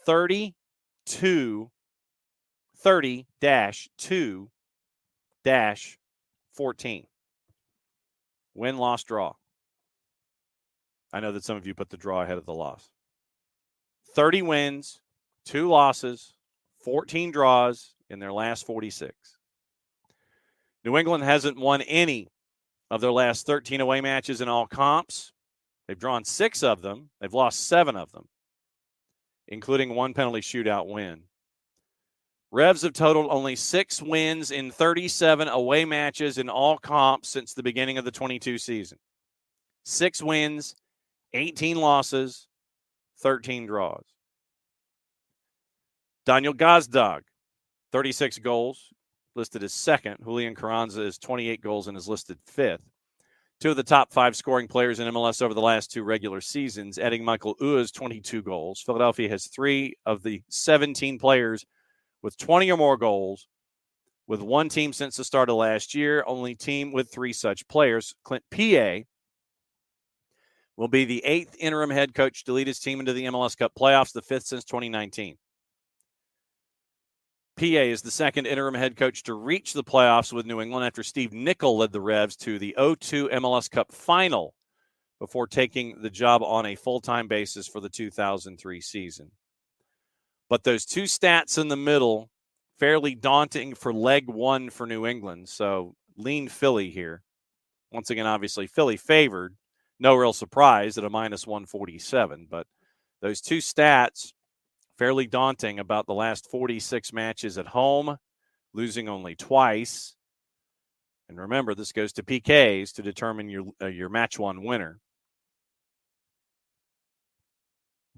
30-2, 30-2-14. Win, loss, draw. I know that some of you put the draw ahead of the loss. 30 wins, 2 losses, 14 draws in their last 46. New England hasn't won any of their last 13 away matches in all comps. They've drawn 6 of them. They've lost 7 of them, including 1 penalty shootout win. Revs have totaled only 6 wins in 37 away matches in all comps since the beginning of the 22 season. 6 wins, 18 losses, 13 draws. Daniel Gazdag, 36 goals, listed as second. Julian Carranza is 28 goals and is listed fifth. 2 of the top 5 scoring players in MLS over the last 2 regular seasons, adding Michael Ua's 22 goals. Philadelphia has 3 of the 17 players with 20 or more goals, with 1 team since the start of last year, only team with 3 such players. Clint P.A. will be the 8th interim head coach to lead his team into the MLS Cup playoffs, the 5th since 2019. P.A. is the 2nd interim head coach to reach the playoffs with New England after Steve Nicol led the Revs to the 0-2 MLS Cup final before taking the job on a full-time basis for the 2003 season. But those 2 stats in the middle, fairly daunting for leg 1 for New England. So lean Philly here. Once again, obviously, Philly favored. No real surprise at a minus 147. But those 2 stats, fairly daunting about the last 46 matches at home, losing only twice. And remember, this goes to PKs to determine your match 1 winner.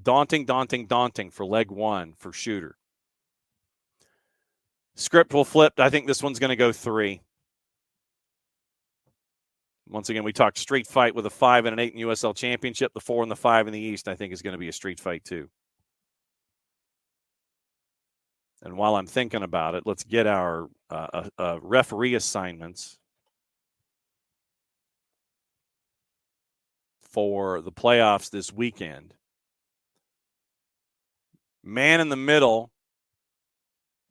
Daunting for leg 1 for Shooter. Script will flip. I think this one's going to go 3. Once again, we talked street fight with a 5 and an 8 in USL Championship. The 4 and the 5 in the East, I think, is going to be a street fight too. And while I'm thinking about it, let's get our referee assignments for the playoffs this weekend. Man in the middle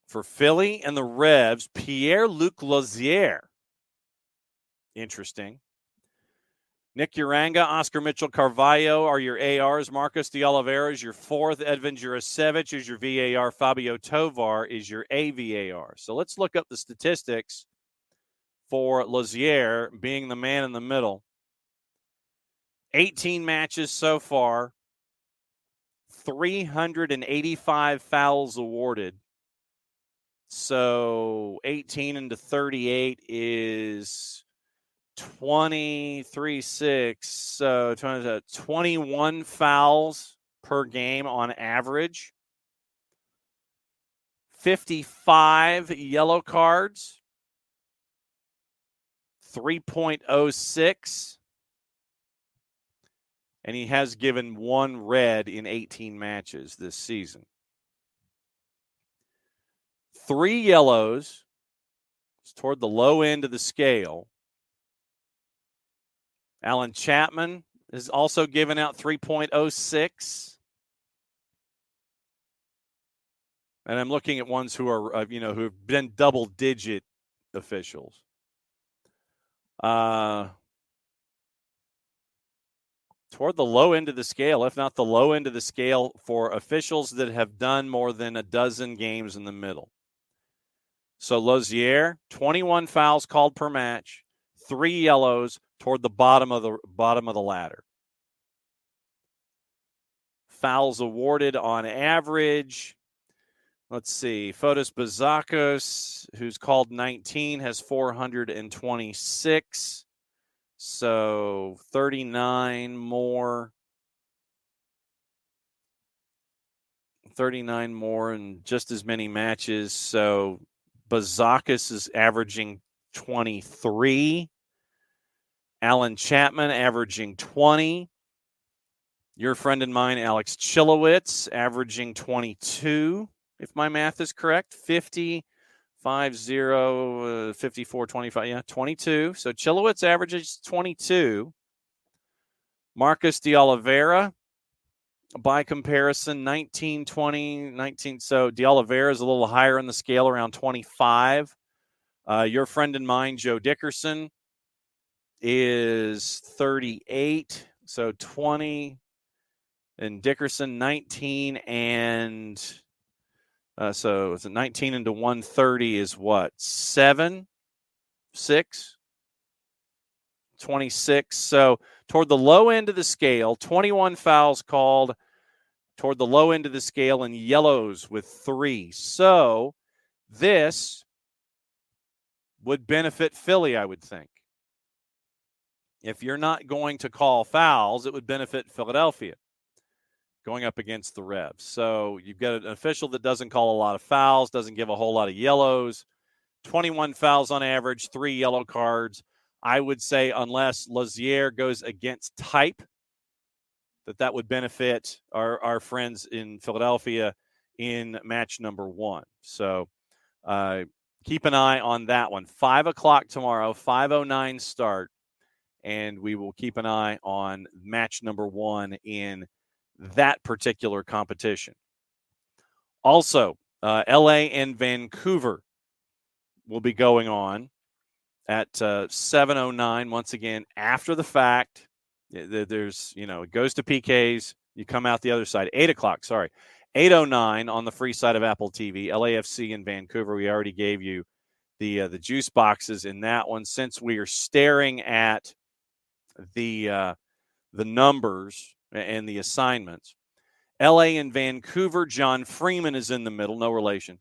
for Philly and the Revs, Pierre-Luc Lauzière. Interesting. Nick Uranga, Oscar Mitchell Carvalho are your ARs. Marcos de Oliveira is your fourth. Edvin Jurasevich is your VAR. Fabio Tovar is your AVAR. So let's look up the statistics for Lauzière being the man in the middle. 18 matches so far, 385 fouls awarded. So 18 into 38 is 23-6. So 21 fouls per game on average. 55 yellow cards. 3.06. And he has given one red in 18 matches this season. 3 yellows. It's toward the low end of the scale. Alan Chapman is also given out 3.06. And I'm looking at ones who are, who have been double-digit officials. Toward the low end of the scale, if not the low end of the scale, for officials that have done more than a dozen games in the middle. So Lauzière, 21 fouls called per match, 3 yellows toward the bottom of the ladder. Fouls awarded on average. Let's see. Fotis Bazakos, who's called 19, has 426. So 39 more. 39 more in just as many matches. So Bazakis is averaging 23. Alan Chapman averaging 20. Your friend and mine, Alex Chilowitz, averaging 22, if my math is correct. 50, 50, 54, 25. Yeah, 22. So Chilowitz averages 22. Marcos de Oliveira, by comparison, 19, 20, 19. So de Oliveira is a little higher on the scale, around 25. Your friend and mine, Joe Dickerson, is 38. So 20. And Dickerson, 19. And so it's a 19 into 130 is what? 7? 6? 26. So toward the low end of the scale, 21 fouls called toward the low end of the scale, and yellows with 3. So this would benefit Philly, I would think. If you're not going to call fouls, it would benefit Philadelphia going up against the Revs. So you've got an official that doesn't call a lot of fouls, doesn't give a whole lot of yellows. 21 fouls on average, 3 yellow cards. I would say unless Lauzière goes against type, that would benefit our friends in Philadelphia in match number 1. So keep an eye on that one. 5 o'clock tomorrow, 5:09 start, and we will keep an eye on match number 1 in that particular competition. Also, LA and Vancouver will be going on at 7:09. Once again, after the fact, there's, it goes to PKs. You come out the other side. 8 o'clock, sorry. 8:09 on the free side of Apple TV. LAFC in Vancouver. We already gave you the juice boxes in that one. Since we are staring at the numbers and the assignments, LA and Vancouver, John Freeman is in the middle, no relation.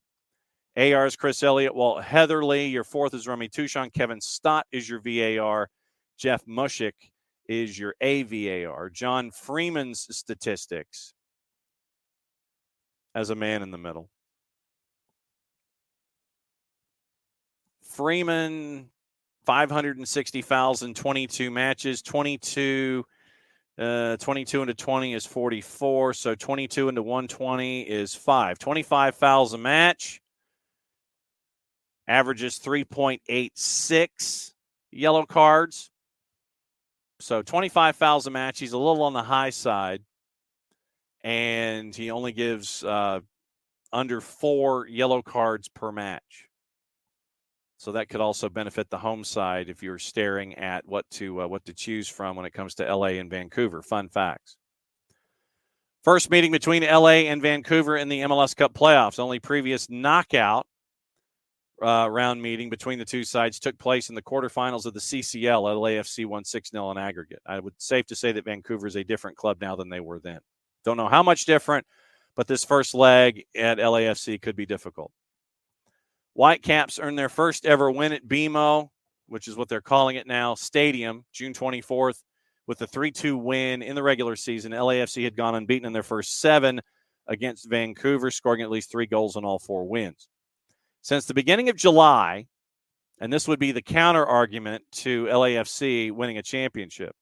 AR is Chris Elliott, Walt Heatherly. Your fourth is Remy Touchon. Kevin Stott is your VAR. Jeff Mushik is your AVAR. John Freeman's statistics as a man in the middle. Freeman, 560 fouls in 22 matches, 22 22 into 20 is 44. So 22 into 120 is 5. 25 fouls a match. Averages 3.86 yellow cards. So 25 fouls a match. He's a little on the high side. And he only gives under 4 yellow cards per match. So that could also benefit the home side if you're staring at what to choose from when it comes to LA and Vancouver. Fun facts. First meeting between LA and Vancouver in the MLS Cup playoffs. Only previous knockout round meeting between the two sides took place in the quarterfinals of the CCL. LAFC won 6-0 in aggregate. I would safe to say that Vancouver is a different club now than they were then. Don't know how much different, but this first leg at LAFC could be difficult. Whitecaps earned their first ever win at BMO, which is what they're calling it now, Stadium, June 24th, with a 3-2 win in the regular season. LAFC had gone unbeaten in their first 7 against Vancouver, scoring at least 3 goals in all 4 wins. Since the beginning of July, and this would be the counter argument to LAFC winning a championship,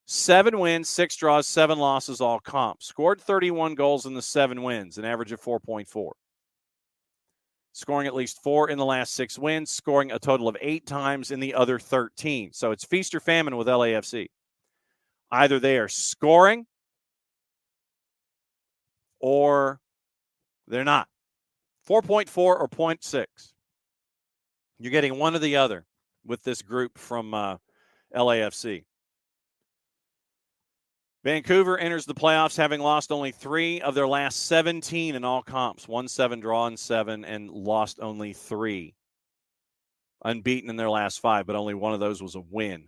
7 wins, 6 draws, 7 losses, all comps. Scored 31 goals in the 7 wins, an average of 4.4. Scoring at least 4 in the last 6 wins, scoring a total of 8 times in the other 13. So it's feast or famine with LAFC. Either they are scoring or they're not. 4.4 or 0.6. You're getting one or the other with this group from LAFC. Vancouver enters the playoffs having lost only 3 of their last 17 in all comps. 1-7 draw in 7 and lost only 3. Unbeaten in their last 5, but only one of those was a win.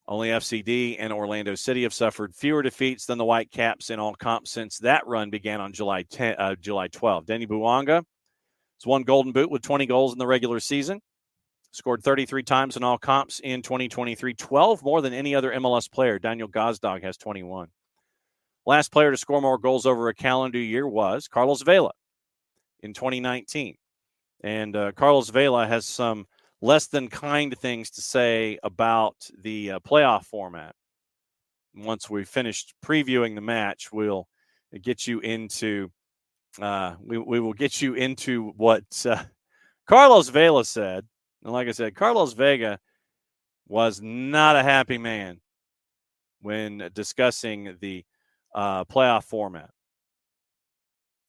Only FCD and Orlando City have suffered fewer defeats than the Whitecaps in all comps since that run began on July 12. Denny Bouanga has won Golden Boot with 20 goals in the regular season. Scored 33 times in all comps in 2023, 12 more than any other MLS player. Daniel Gazdag has 21. Last player to score more goals over a calendar year was Carlos Vela in 2019. And Carlos Vela has some less than kind things to say about the playoff format. Once we finished previewing the match, we'll get you into we will get you into what Carlos Vela said. And like I said, Carlos Vega was not a happy man when discussing the playoff format.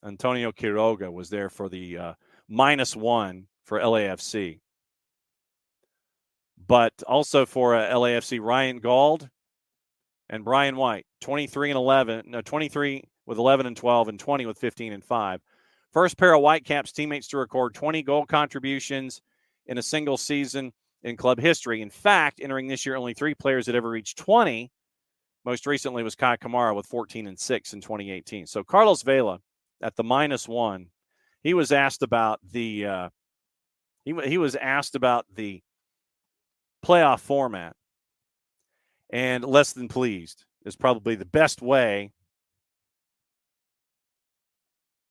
Antonio Quiroga was there for the -1 for LAFC. But also for LAFC, Ryan Gauld and Brian White, 23 with 11 and 12, and 20 with 15 and 5. First pair of Whitecaps teammates to record 20 goal contributions in a single season in club history. In fact, entering this year, only 3 players had ever reached 20. Most recently was Kai Kamara with 14 and 6 in 2018. So Carlos Vela at the -1, he was asked about the he was asked about the playoff format, and less than pleased is probably the best way.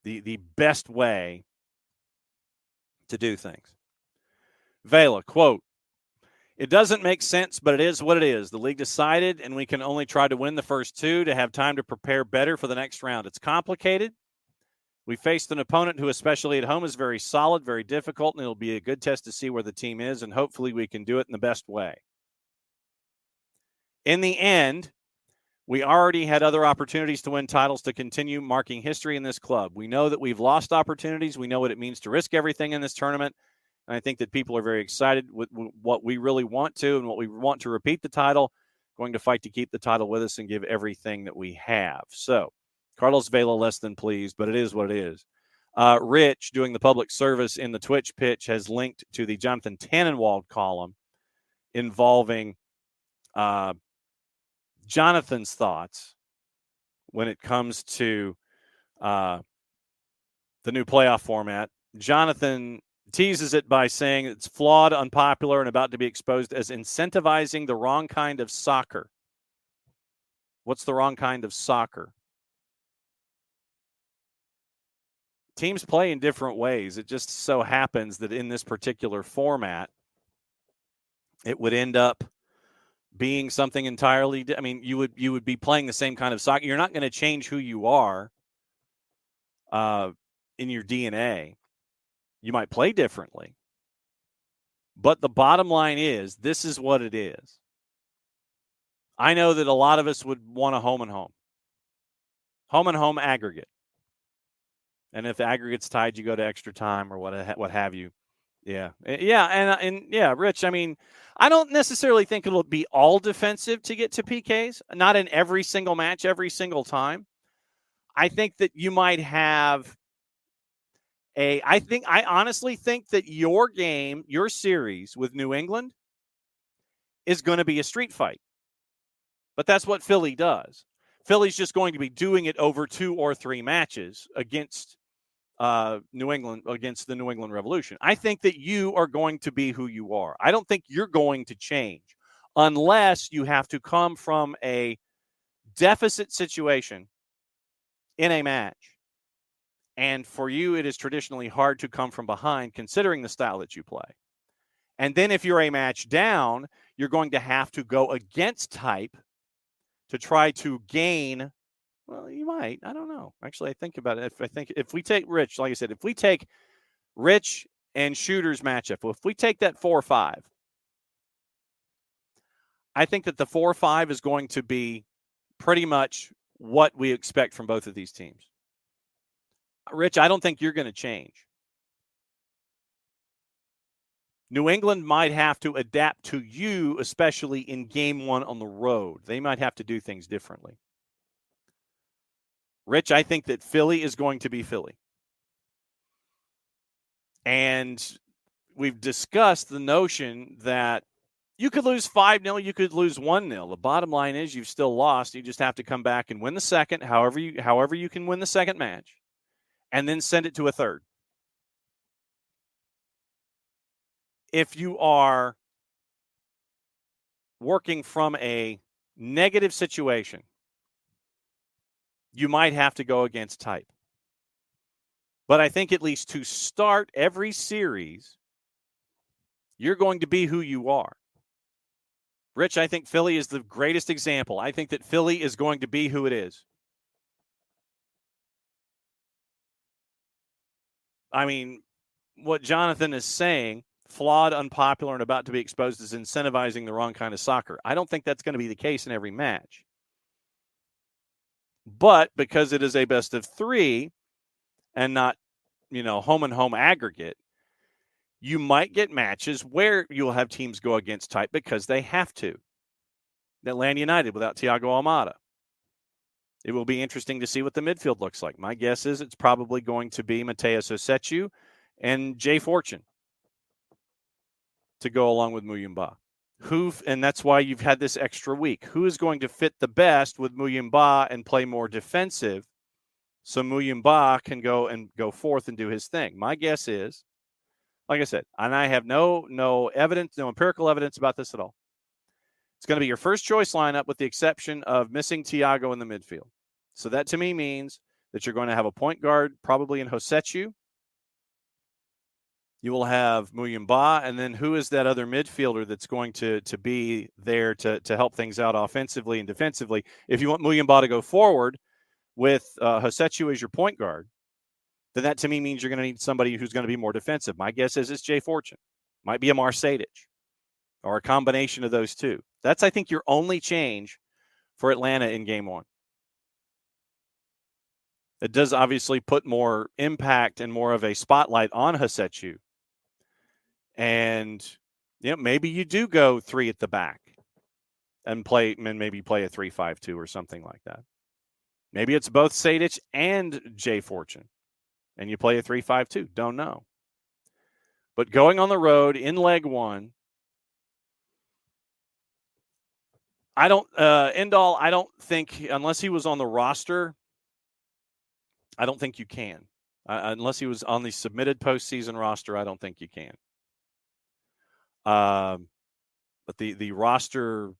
The best way to do things. Vela, quote, "It doesn't make sense, but it is what it is. The league decided, and we can only try to win the first 2 to have time to prepare better for the next round. It's complicated. We faced an opponent who, especially at home, is very solid, very difficult, and it'll be a good test to see where the team is, and hopefully we can do it in the best way. In the end, we already had other opportunities to win titles to continue marking history in this club. We know that we've lost opportunities. We know what it means to risk everything in this tournament. And I think that people are very excited with what we really want to and what we want to repeat the title, going to fight to keep the title with us and give everything that we have." So Carlos Vela less than pleased, but it is what it is. Rich, doing the public service in the Twitch pitch, has linked to the Jonathan Tannenwald column involving Jonathan's thoughts when it comes to the new playoff format. Jonathan teases it by saying it's flawed, unpopular, and about to be exposed as incentivizing the wrong kind of soccer. What's the wrong kind of soccer? Teams play in different ways. It just so happens that in this particular format, it would end up being something entirely. I mean, you would be playing the same kind of soccer. You're not going to change who you are in your DNA. You might play differently, but the bottom line is this is what it is. I know that a lot of us would want a home and home aggregate. And if the aggregate's tied, you go to extra time or what have you. Yeah. And yeah, Rich, I mean, I don't necessarily think it'll be all defensive to get to PKs, not in every single match, every single time. I think that you might have I honestly think that your game, your series with New England is going to be a street fight. But that's what Philly does. Philly's just going to be doing it over 2 or 3 matches against New England, against the New England Revolution. I think that you are going to be who you are. I don't think you're going to change unless you have to come from a deficit situation in a match. And for you, it is traditionally hard to come from behind considering the style that you play. And then if you're a match down, you're going to have to go against type to try to gain. Well, you might. I don't know. Actually, I think about it. If we take Rich, like I said, if we take Rich and Shooter's matchup, if we take that 4-5, I think that the 4-5 is going to be pretty much what we expect from both of these teams. Rich, I don't think you're going to change. New England might have to adapt to you, especially in game 1 on the road. They might have to do things differently. Rich, I think that Philly is going to be Philly. And we've discussed the notion that you could lose 5-0, you could lose 1-0. The bottom line is you've still lost. You just have to come back and win the second, however you can win the second match, and then send it to a third. If you are working from a negative situation, you might have to go against type. But I think at least to start every series, you're going to be who you are. Rich, I think Philly is the greatest example. I think that Philly is going to be who it is. I mean, what Jonathan is saying, flawed, unpopular, and about to be exposed, is incentivizing the wrong kind of soccer. I don't think that's going to be the case in every match. But because it is a best of 3 and not, home and home aggregate, you might get matches where you'll have teams go against type because they have to. Atlanta United without Thiago Almada. It will be interesting to see what the midfield looks like. My guess is it's probably going to be Mateus Osechu and Jay Fortune to go along with Muyumba. And that's why you've had this extra week. Who is going to fit the best with Muyumba and play more defensive so Muyumba can go forth and do his thing? My guess is, like I said, and I have no evidence, no empirical evidence about this at all. It's going to be your first choice lineup with the exception of missing Thiago in the midfield. So that to me means that you're going to have a point guard probably in Hosechu. You will have Muyumba, and then who is that other midfielder that's going to be there to help things out offensively and defensively? If you want Muyumba to go forward with Hosechu as your point guard, then that to me means you're going to need somebody who's going to be more defensive. My guess is it's Jay Fortune. Might be a Marcedic or a combination of those two. That's, I think, your only change for Atlanta in game 1. It does obviously put more impact and more of a spotlight on Hosechu. And maybe you do go 3 at the back and maybe play a 3-5-2 or something like that. Maybe it's both Sadic and Jay Fortune, and you play a 3-5-2. Don't know. But going on the road in leg 1, I don't think, unless he was on the roster, I don't think you can. Unless he was on the submitted postseason roster, I don't think you can. But the roster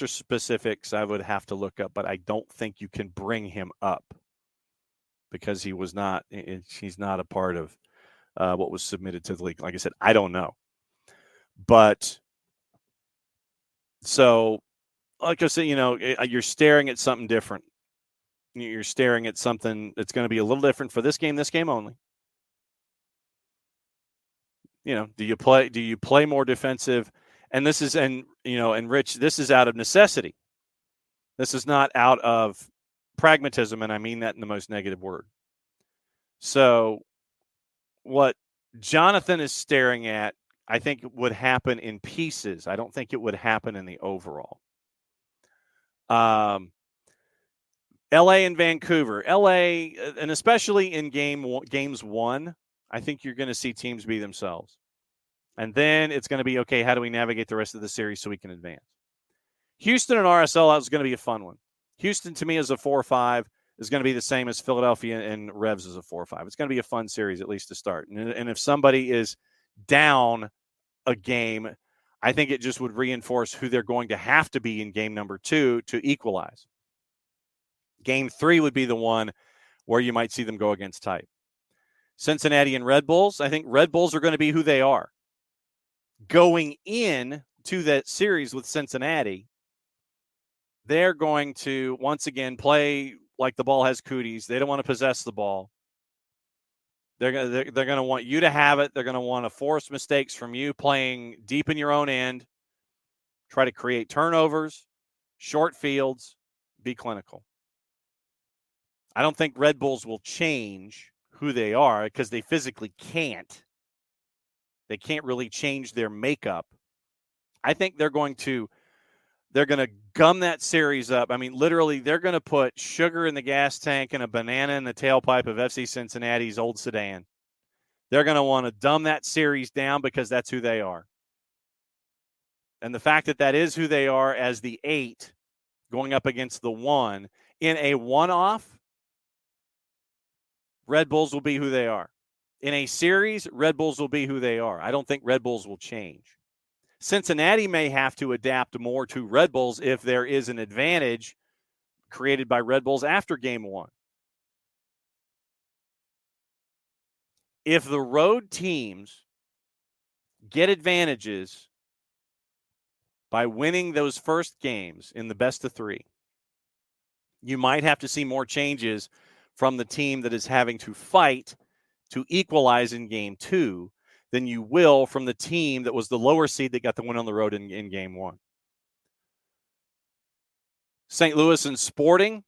specifics I would have to look up, but I don't think you can bring him up because he's not a part of what was submitted to the league. Like I said, I don't know. But so, like I said, you're staring at something different. You're staring at something that's going to be a little different for this game only. Do you play more defensive? And this is, and Rich, this is out of necessity. This is not out of pragmatism, and I mean that in the most negative word. So what Jonathan is staring at, I think it would happen in pieces. I don't think it would happen in the overall. LA and Vancouver. LA, and especially in games one, I think you're going to see teams be themselves. And then it's going to be, okay, how do we navigate the rest of the series so we can advance? Houston and RSL, that was going to be a fun one. Houston, to me, as a 4-5, is going to be the same as Philadelphia and Revs as a 4-5. It's going to be a fun series, at least to start. And if somebody is down a game, I think it just would reinforce who they're going to have to be in game number 2 to equalize. Game 3 would be the one where you might see them go against type. Cincinnati and Red Bulls, I think Red Bulls are going to be who they are. Going in to that series with Cincinnati, they're going to, once again, play like the ball has cooties. They don't want to possess the ball. They're going to want you to have it. They're going to want to force mistakes from you playing deep in your own end, try to create turnovers, short fields, be clinical. I don't think Red Bulls will change who they are because they physically can't. They can't really change their makeup. I think they're going to gum that series up. I mean, literally, they're going to put sugar in the gas tank and a banana in the tailpipe of FC Cincinnati's old sedan. They're going to want to dumb that series down because that's who they are. And the fact that is who they are as the 8 going up against the 1 in a one-off, Red Bulls will be who they are. In a series, Red Bulls will be who they are. I don't think Red Bulls will change. Cincinnati may have to adapt more to Red Bulls if there is an advantage created by Red Bulls after game 1. If the road teams get advantages by winning those first games in the best of 3, you might have to see more changes from the team that is having to fight to equalize in game 2 than you will from the team that was the lower seed that got the win on the road in game 1. St. Louis and Sporting.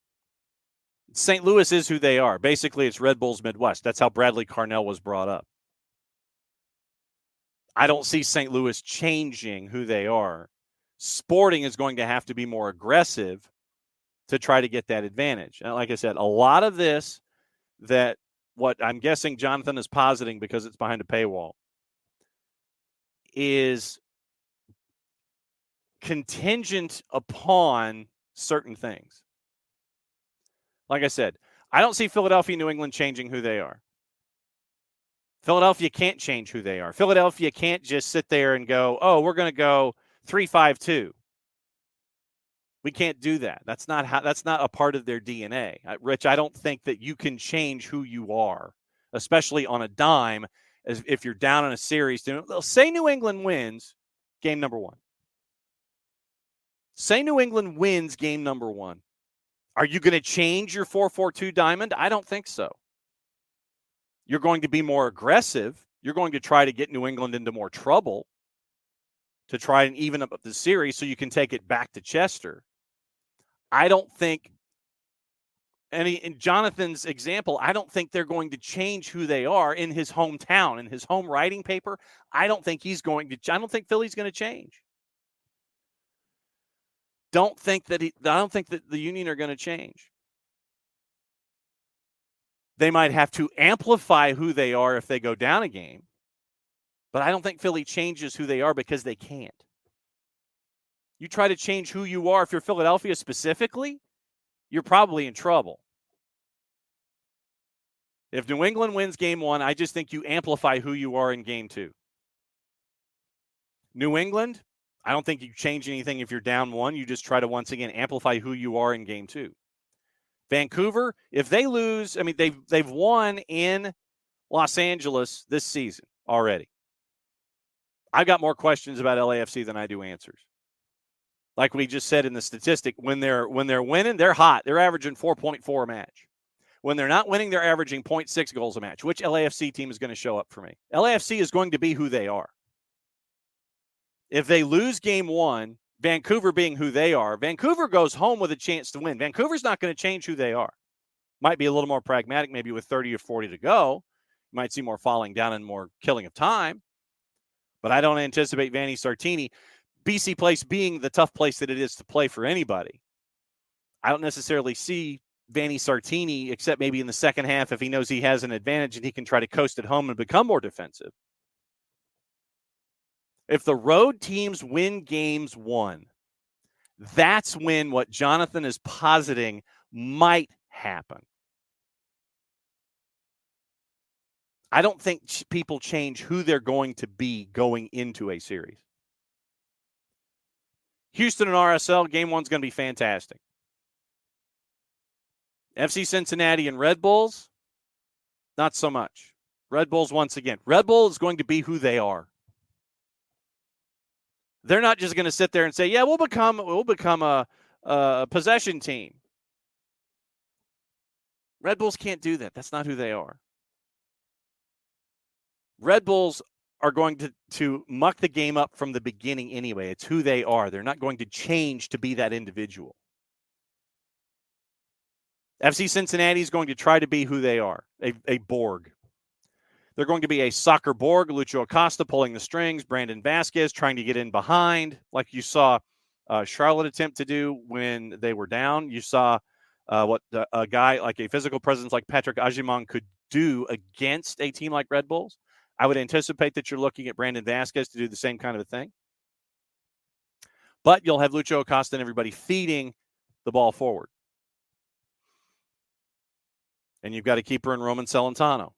St. Louis is who they are. Basically, it's Red Bulls Midwest. That's how Bradley Carnell was brought up. I don't see St. Louis changing who they are. Sporting is going to have to be more aggressive to try to get that advantage. And like I said, a lot of this that what I'm guessing Jonathan is positing because it's behind a paywall is contingent upon certain things. Like I said, I don't see Philadelphia, New England changing who they are. Philadelphia can't change who they are. Philadelphia can't just sit there and go, oh, we're going to go 3-5-2. We can't do that. That's not a part of their DNA. Rich, I don't think that you can change who you are, especially on a dime, as if you're down in a series. Say New England wins game number 1. Say New England wins game number 1. Are you going to change your 4-4-2 diamond? I don't think so. You're going to be more aggressive. You're going to try to get New England into more trouble to try and even up the series so you can take it back to Chester. I don't think, in Jonathan's example, I don't think they're going to change who they are in his hometown, in his home writing paper. I don't think Philly's going to change. I don't think that the Union are going to change. They might have to amplify who they are if they go down a game, but I don't think Philly changes who they are because they can't. You try to change who you are if you're Philadelphia specifically, you're probably in trouble. If New England wins game 1, I just think you amplify who you are in game 2. New England, I don't think you change anything if you're down 1. You just try to, once again, amplify who you are in game 2. Vancouver, if they lose, I mean, they've won in Los Angeles this season already. I've got more questions about LAFC than I do answers. Like we just said in the statistic, when they're winning, they're hot. They're averaging 4.4 a match. When they're not winning, they're averaging 0.6 goals a match. Which LAFC team is going to show up for me? LAFC is going to be who they are. If they lose game one, Vancouver being who they are, Vancouver goes home with a chance to win. Vancouver's not going to change who they are. Might be a little more pragmatic, maybe with 30 or 40 to go. You might see more falling down and more killing of time. But I don't anticipate Vanni Sartini, BC Place being the tough place that it is to play for anybody. I don't necessarily see Vanni Sartini, except maybe in the second half if he knows he has an advantage and he can try to coast at home and become more defensive. If the road teams win games one, that's when what Jonathan is positing might happen. I don't think people change who they're going to be going into a series. Houston and RSL, game one's going to be fantastic. FC Cincinnati and Red Bulls, not so much. Red Bulls, once again. Red Bull is going to be who they are. They're not just going to sit there and say, yeah, we'll become a possession team. Red Bulls can't do that. That's not who they are. Red Bulls are going to muck the game up from the beginning anyway. It's who they are. They're not going to change to be that individual. FC Cincinnati is going to try to be who they are, a Borg. They're going to be a soccer Borg, Lucho Acosta pulling the strings, Brandon Vasquez trying to get in behind, like you saw Charlotte attempt to do when they were down. You saw what a guy like a physical presence like Patrick Agyemang could do against a team like Red Bulls. I would anticipate that you're looking at Brandon Vasquez to do the same kind of a thing. But you'll have Lucho Acosta and everybody feeding the ball forward. And you've got a keeper in Roman Celentano.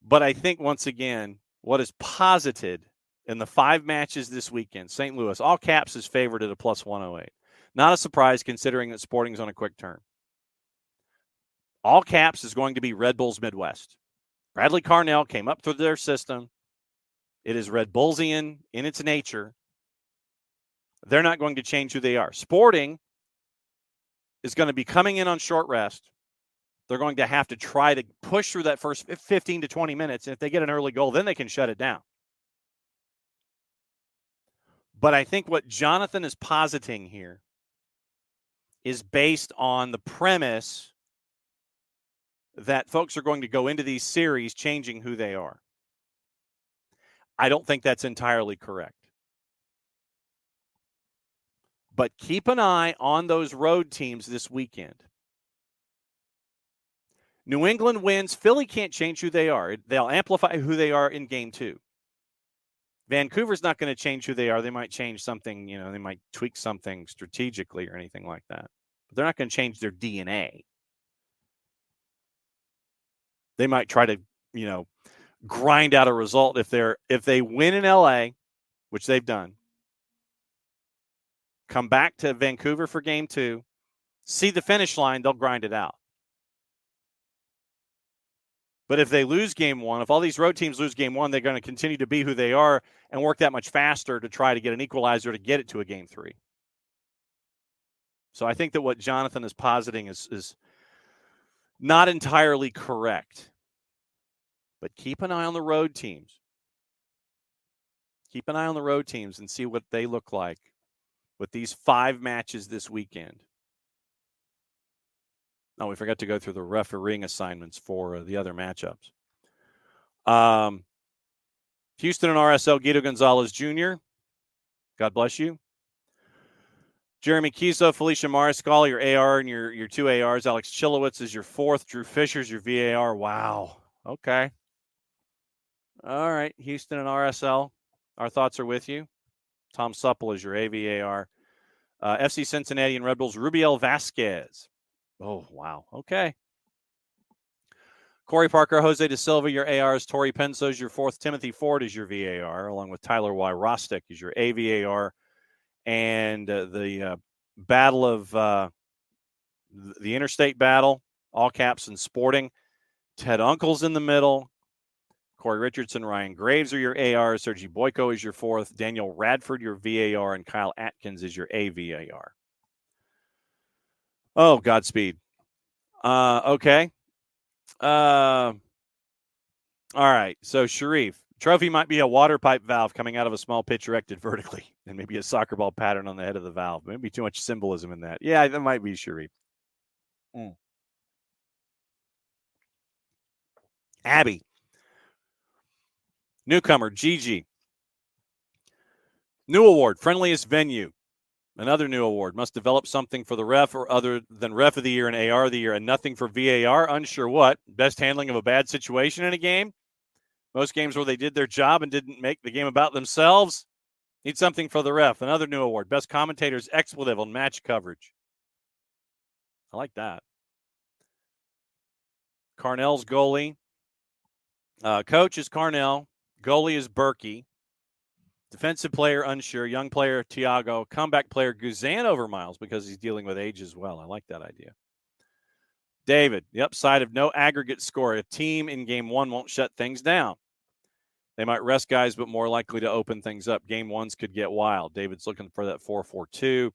But I think, once again, what is posited in the 5 matches this weekend, St. Louis, all caps is favored at a plus 108. Not a surprise considering that Sporting's on a quick turn. All caps is going to be Red Bulls Midwest. Bradley Carnell came up through their system. It is Red Bullsian in its nature. They're not going to change who they are. Sporting is going to be coming in on short rest. They're going to have to try to push through that first 15 to 20 minutes. And if they get an early goal, then they can shut it down. But I think what Jonathan is positing here is based on the premise that folks are going to go into these series changing who they are. I don't think that's entirely correct. But keep an eye on those road teams this weekend. New England wins. Philly can't change who they are. They'll amplify who they are in game 2. Vancouver's not going to change who they are. They might change something, they might tweak something strategically or anything like that. But they're not going to change their DNA. They might try to, grind out a result if they win in LA, which they've done. Come back to Vancouver for game 2, see the finish line, they'll grind it out. But if they lose game 1, if all these road teams lose game 1, they're going to continue to be who they are and work that much faster to try to get an equalizer to get it to a game 3. So I think that what Jonathan is positing is not entirely correct. But keep an eye on the road teams. Keep an eye on the road teams and see what they look like with these 5 matches this weekend. Oh, we forgot to go through the refereeing assignments for the other matchups. Houston and RSL, Guido Gonzalez Jr. God bless you. Jeremy Kiso, Felicia Mariscal, your AR and your 2 ARs. Alex Chilowitz is your 4th. Drew Fisher's your VAR. Wow. Okay. All right. Houston and RSL, our thoughts are with you. Tom Supple is your AVAR. FC Cincinnati and Red Bulls, Rubiel Vasquez. Oh, wow. Okay. Corey Parker, Jose De Silva, your ARs. Torrey Penso is your 4th. Timothy Ford is your VAR, along with Tyler Y. Rostick is your AVAR. And the battle of the interstate battle, all caps and Sporting. Ted Uncle's in the middle. Corey Richardson, Ryan Graves are your AR. Sergi Boyko is your fourth. Daniel Radford, your VAR. And Kyle Atkins is your AVAR. Oh, Godspeed. Okay. All right. So, Sharif, trophy might be a water pipe valve coming out of a small pitch erected vertically, and maybe a soccer ball pattern on the head of the valve. Maybe too much symbolism in that. Yeah, that might be Sharif. Abby. Newcomer, Gigi. New award, friendliest venue. Another new award. Must develop something for the ref or other than ref of the year and AR of the year, and nothing for VAR. Unsure what. Best handling of a bad situation in a game. Most games where they did their job and didn't make the game about themselves. Need something for the ref. Another new award. Best commentator's expletive on match coverage. I like that. Carnell's goalie. Coach is Carnell. Goalie is Berkey. Defensive player, unsure. Young player, Tiago. Comeback player, Guzan over Miles because he's dealing with age as well. I like that idea. David, the upside of no aggregate score. A team in game one won't shut things down. They might rest guys, but more likely to open things up. Game ones could get wild. David's looking for that 4-4-2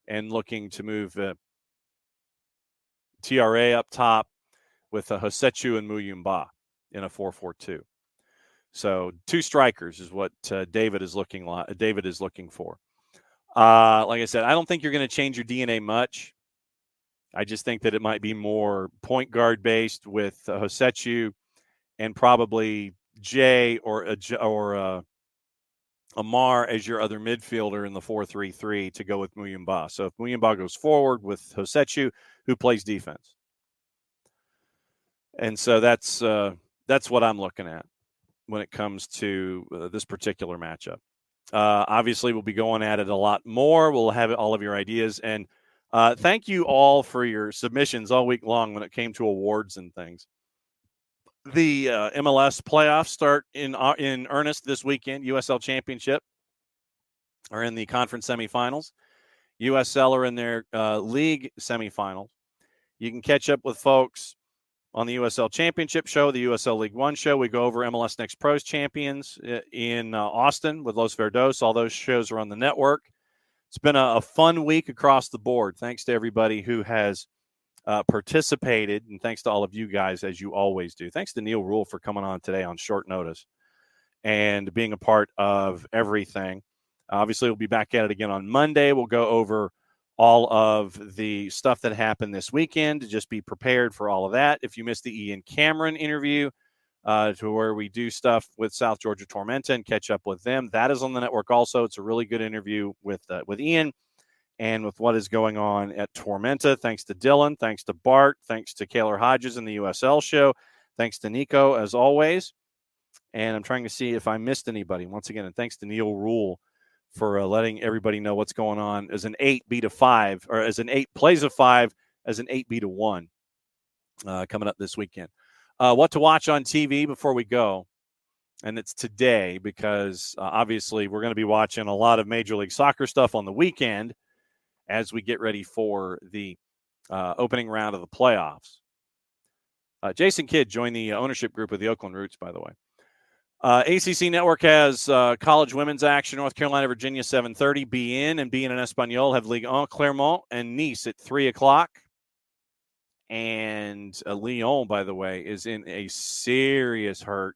and looking to move TRA up top with Hosechu and Muyumba in a 4-4-2. So 2 strikers is what David is looking for. Like I said, I don't think you're going to change your DNA much. I just think that it might be more point guard based with Hosechu and probably Jay or Amar as your other midfielder in the 4-3-3 to go with Muyumba. So if Muyumba goes forward with Hosechu, who plays defense. And so that's what I'm looking at when it comes to this particular matchup. Obviously, we'll be going at it a lot more. We'll have all of your ideas. And thank you all for your submissions all week long when it came to awards and things. The MLS playoffs start in earnest this weekend. USL Championship are in the conference semifinals. USL are in their league semifinals. You can catch up with folks on the USL Championship show, the USL League One show. We go over MLS Next Pros champions in Austin with Los Verdos. All those shows are on the network. It's been a fun week across the board. Thanks to everybody who has participated, and thanks to all of you guys, as you always do. Thanks to Neal Ruhl for coming on today on short notice and being a part of everything. Obviously, we'll be back at it again on Monday. We'll go over all of the stuff that happened this weekend to just be prepared for all of that. If you missed the Ian Cameron interview to where we do stuff with South Georgia Tormenta and catch up with them, that is on the network also. It's a really good interview with Ian and with what is going on at Tormenta. Thanks to Dylan. Thanks to Bart. Thanks to Kaylor Hodges in the USL show. Thanks to Nico, as always. And I'm trying to see if I missed anybody. Once again, and thanks to Neal Ruhl for letting everybody know what's going on as an 8 beat a 5, or as an 8 plays a 5, as an 8 beat a 1 coming up this weekend. What to watch on TV before we go, and it's today because obviously we're going to be watching a lot of Major League Soccer stuff on the weekend as we get ready for the opening round of the playoffs. Jason Kidd joined the ownership group of the Oakland Roots, by the way. ACC Network has college women's action. North Carolina, Virginia, 7:30. BN and BN and Espanol have Ligue 1, Clermont and Nice at 3 o'clock. And Lyon, by the way, is in a serious hurt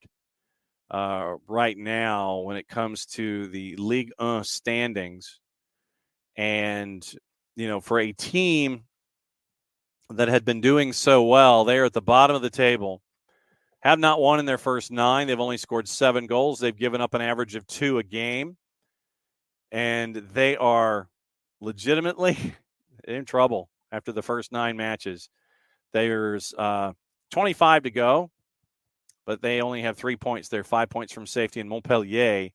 right now when it comes to the Ligue 1 standings. And, you know, for a team that had been doing so well, they are at the bottom of the table. Have not won in their first 9. They've only scored 7 goals. They've given up an average of 2 a game. And they are legitimately in trouble after the first 9 matches. There's 25 to go, but they only have 3 points. They're 5 points from safety, and Montpellier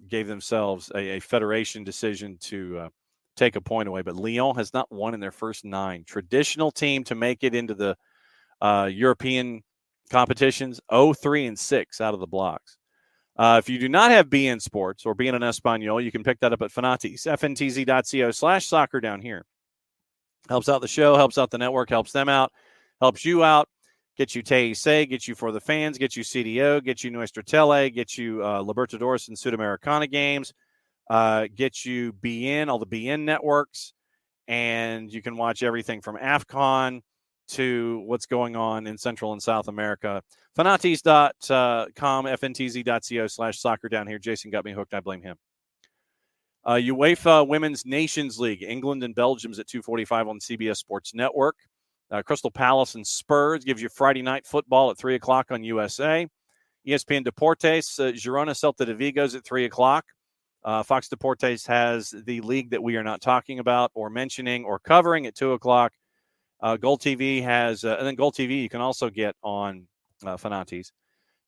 gave themselves a federation decision to take a point away. But Lyon has not won in their first 9. Traditional team to make it into the European competitions, 0-3-6 out of the blocks. If you do not have BN Sports or BN en Espanol, you can pick that up at Fanatis, ftz.co/soccer down here. Helps out the show, helps out the network, helps them out, helps you out. Get you TIC, get you For the Fans, get you CDO, get you Nuestra Tele, get you Libertadores and Sudamericana games, get you BN, all the BN networks, and you can watch everything from AFCON to what's going on in Central and South America. Fanatis.com, fntz.co/soccer down here. Jason got me hooked. I blame him. UEFA Women's Nations League, England and Belgium's at 2:45 on CBS Sports Network. Crystal Palace and Spurs gives you Friday night football at 3 o'clock on USA. ESPN Deportes, Girona Celta de Vigo's at 3 o'clock. Fox Deportes has the league that we are not talking about or mentioning or covering at 2 o'clock. Gold TV has, and then Gold TV you can also get on Fanatis.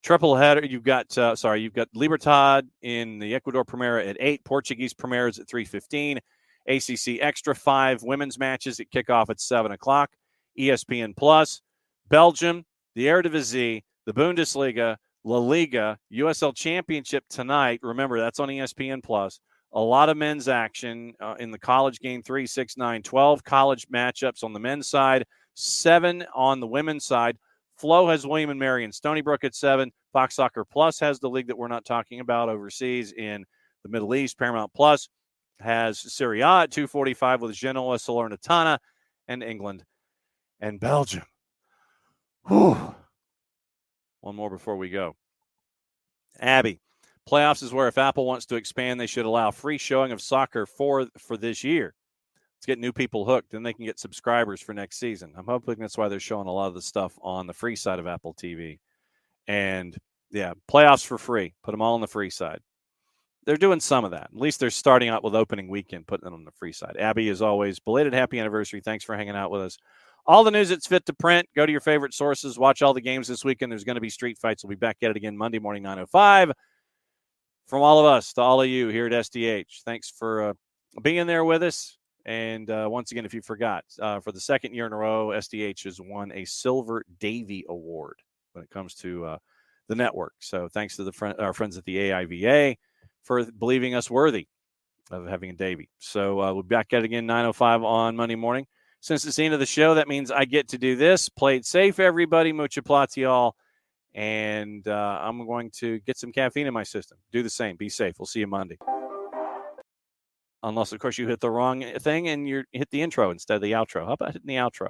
Triple header, you've got Libertad in the Ecuador Primera at 8, Portuguese Primeras at 3:15, ACC Extra 5 women's matches at kickoff at 7 o'clock. ESPN Plus, Belgium, the Eredivisie, the Bundesliga, La Liga, USL Championship tonight. Remember, that's on ESPN Plus. A lot of men's action in the college game, 3, 6, 9, 12 college matchups on the men's side, 7 on the women's side. Flo has William and Mary and Stony Brook at 7. Fox Soccer Plus has the league that we're not talking about overseas in the Middle East. Paramount Plus has Serie A at 2:45 with Genoa, Salernitana, and England and Belgium. Whew. One more before we go. Abby, playoffs is where if Apple wants to expand, they should allow free showing of soccer for this year. Let's get new people hooked, and they can get subscribers for next season. I'm hoping that's why they're showing a lot of the stuff on the free side of Apple TV. And, yeah, playoffs for free. Put them all on the free side. They're doing some of that. At least they're starting out with opening weekend, putting it on the free side. Abby, as always, belated happy anniversary. Thanks for hanging out with us. All the news that's fit to print. Go to your favorite sources. Watch all the games this weekend. There's going to be street fights. We'll be back at it again Monday morning, 9:05. From all of us to all of you here at SDH, thanks for being there with us. And once again, if you forgot, for the second year in a row, SDH has won a Silver Davy Award when it comes to the network. So thanks to our friends at the AIVA for believing us worthy of having a Davy. So we'll be back at it again 9:05 on Monday morning. Since it's the end of the show, that means I get to do this. Play it safe, everybody. Mucha platial. And I'm going to get some caffeine in my system. Do the same. Be safe. We'll see you Monday. Unless, of course, you hit the wrong thing and you hit the intro instead of the outro. How about hitting the outro?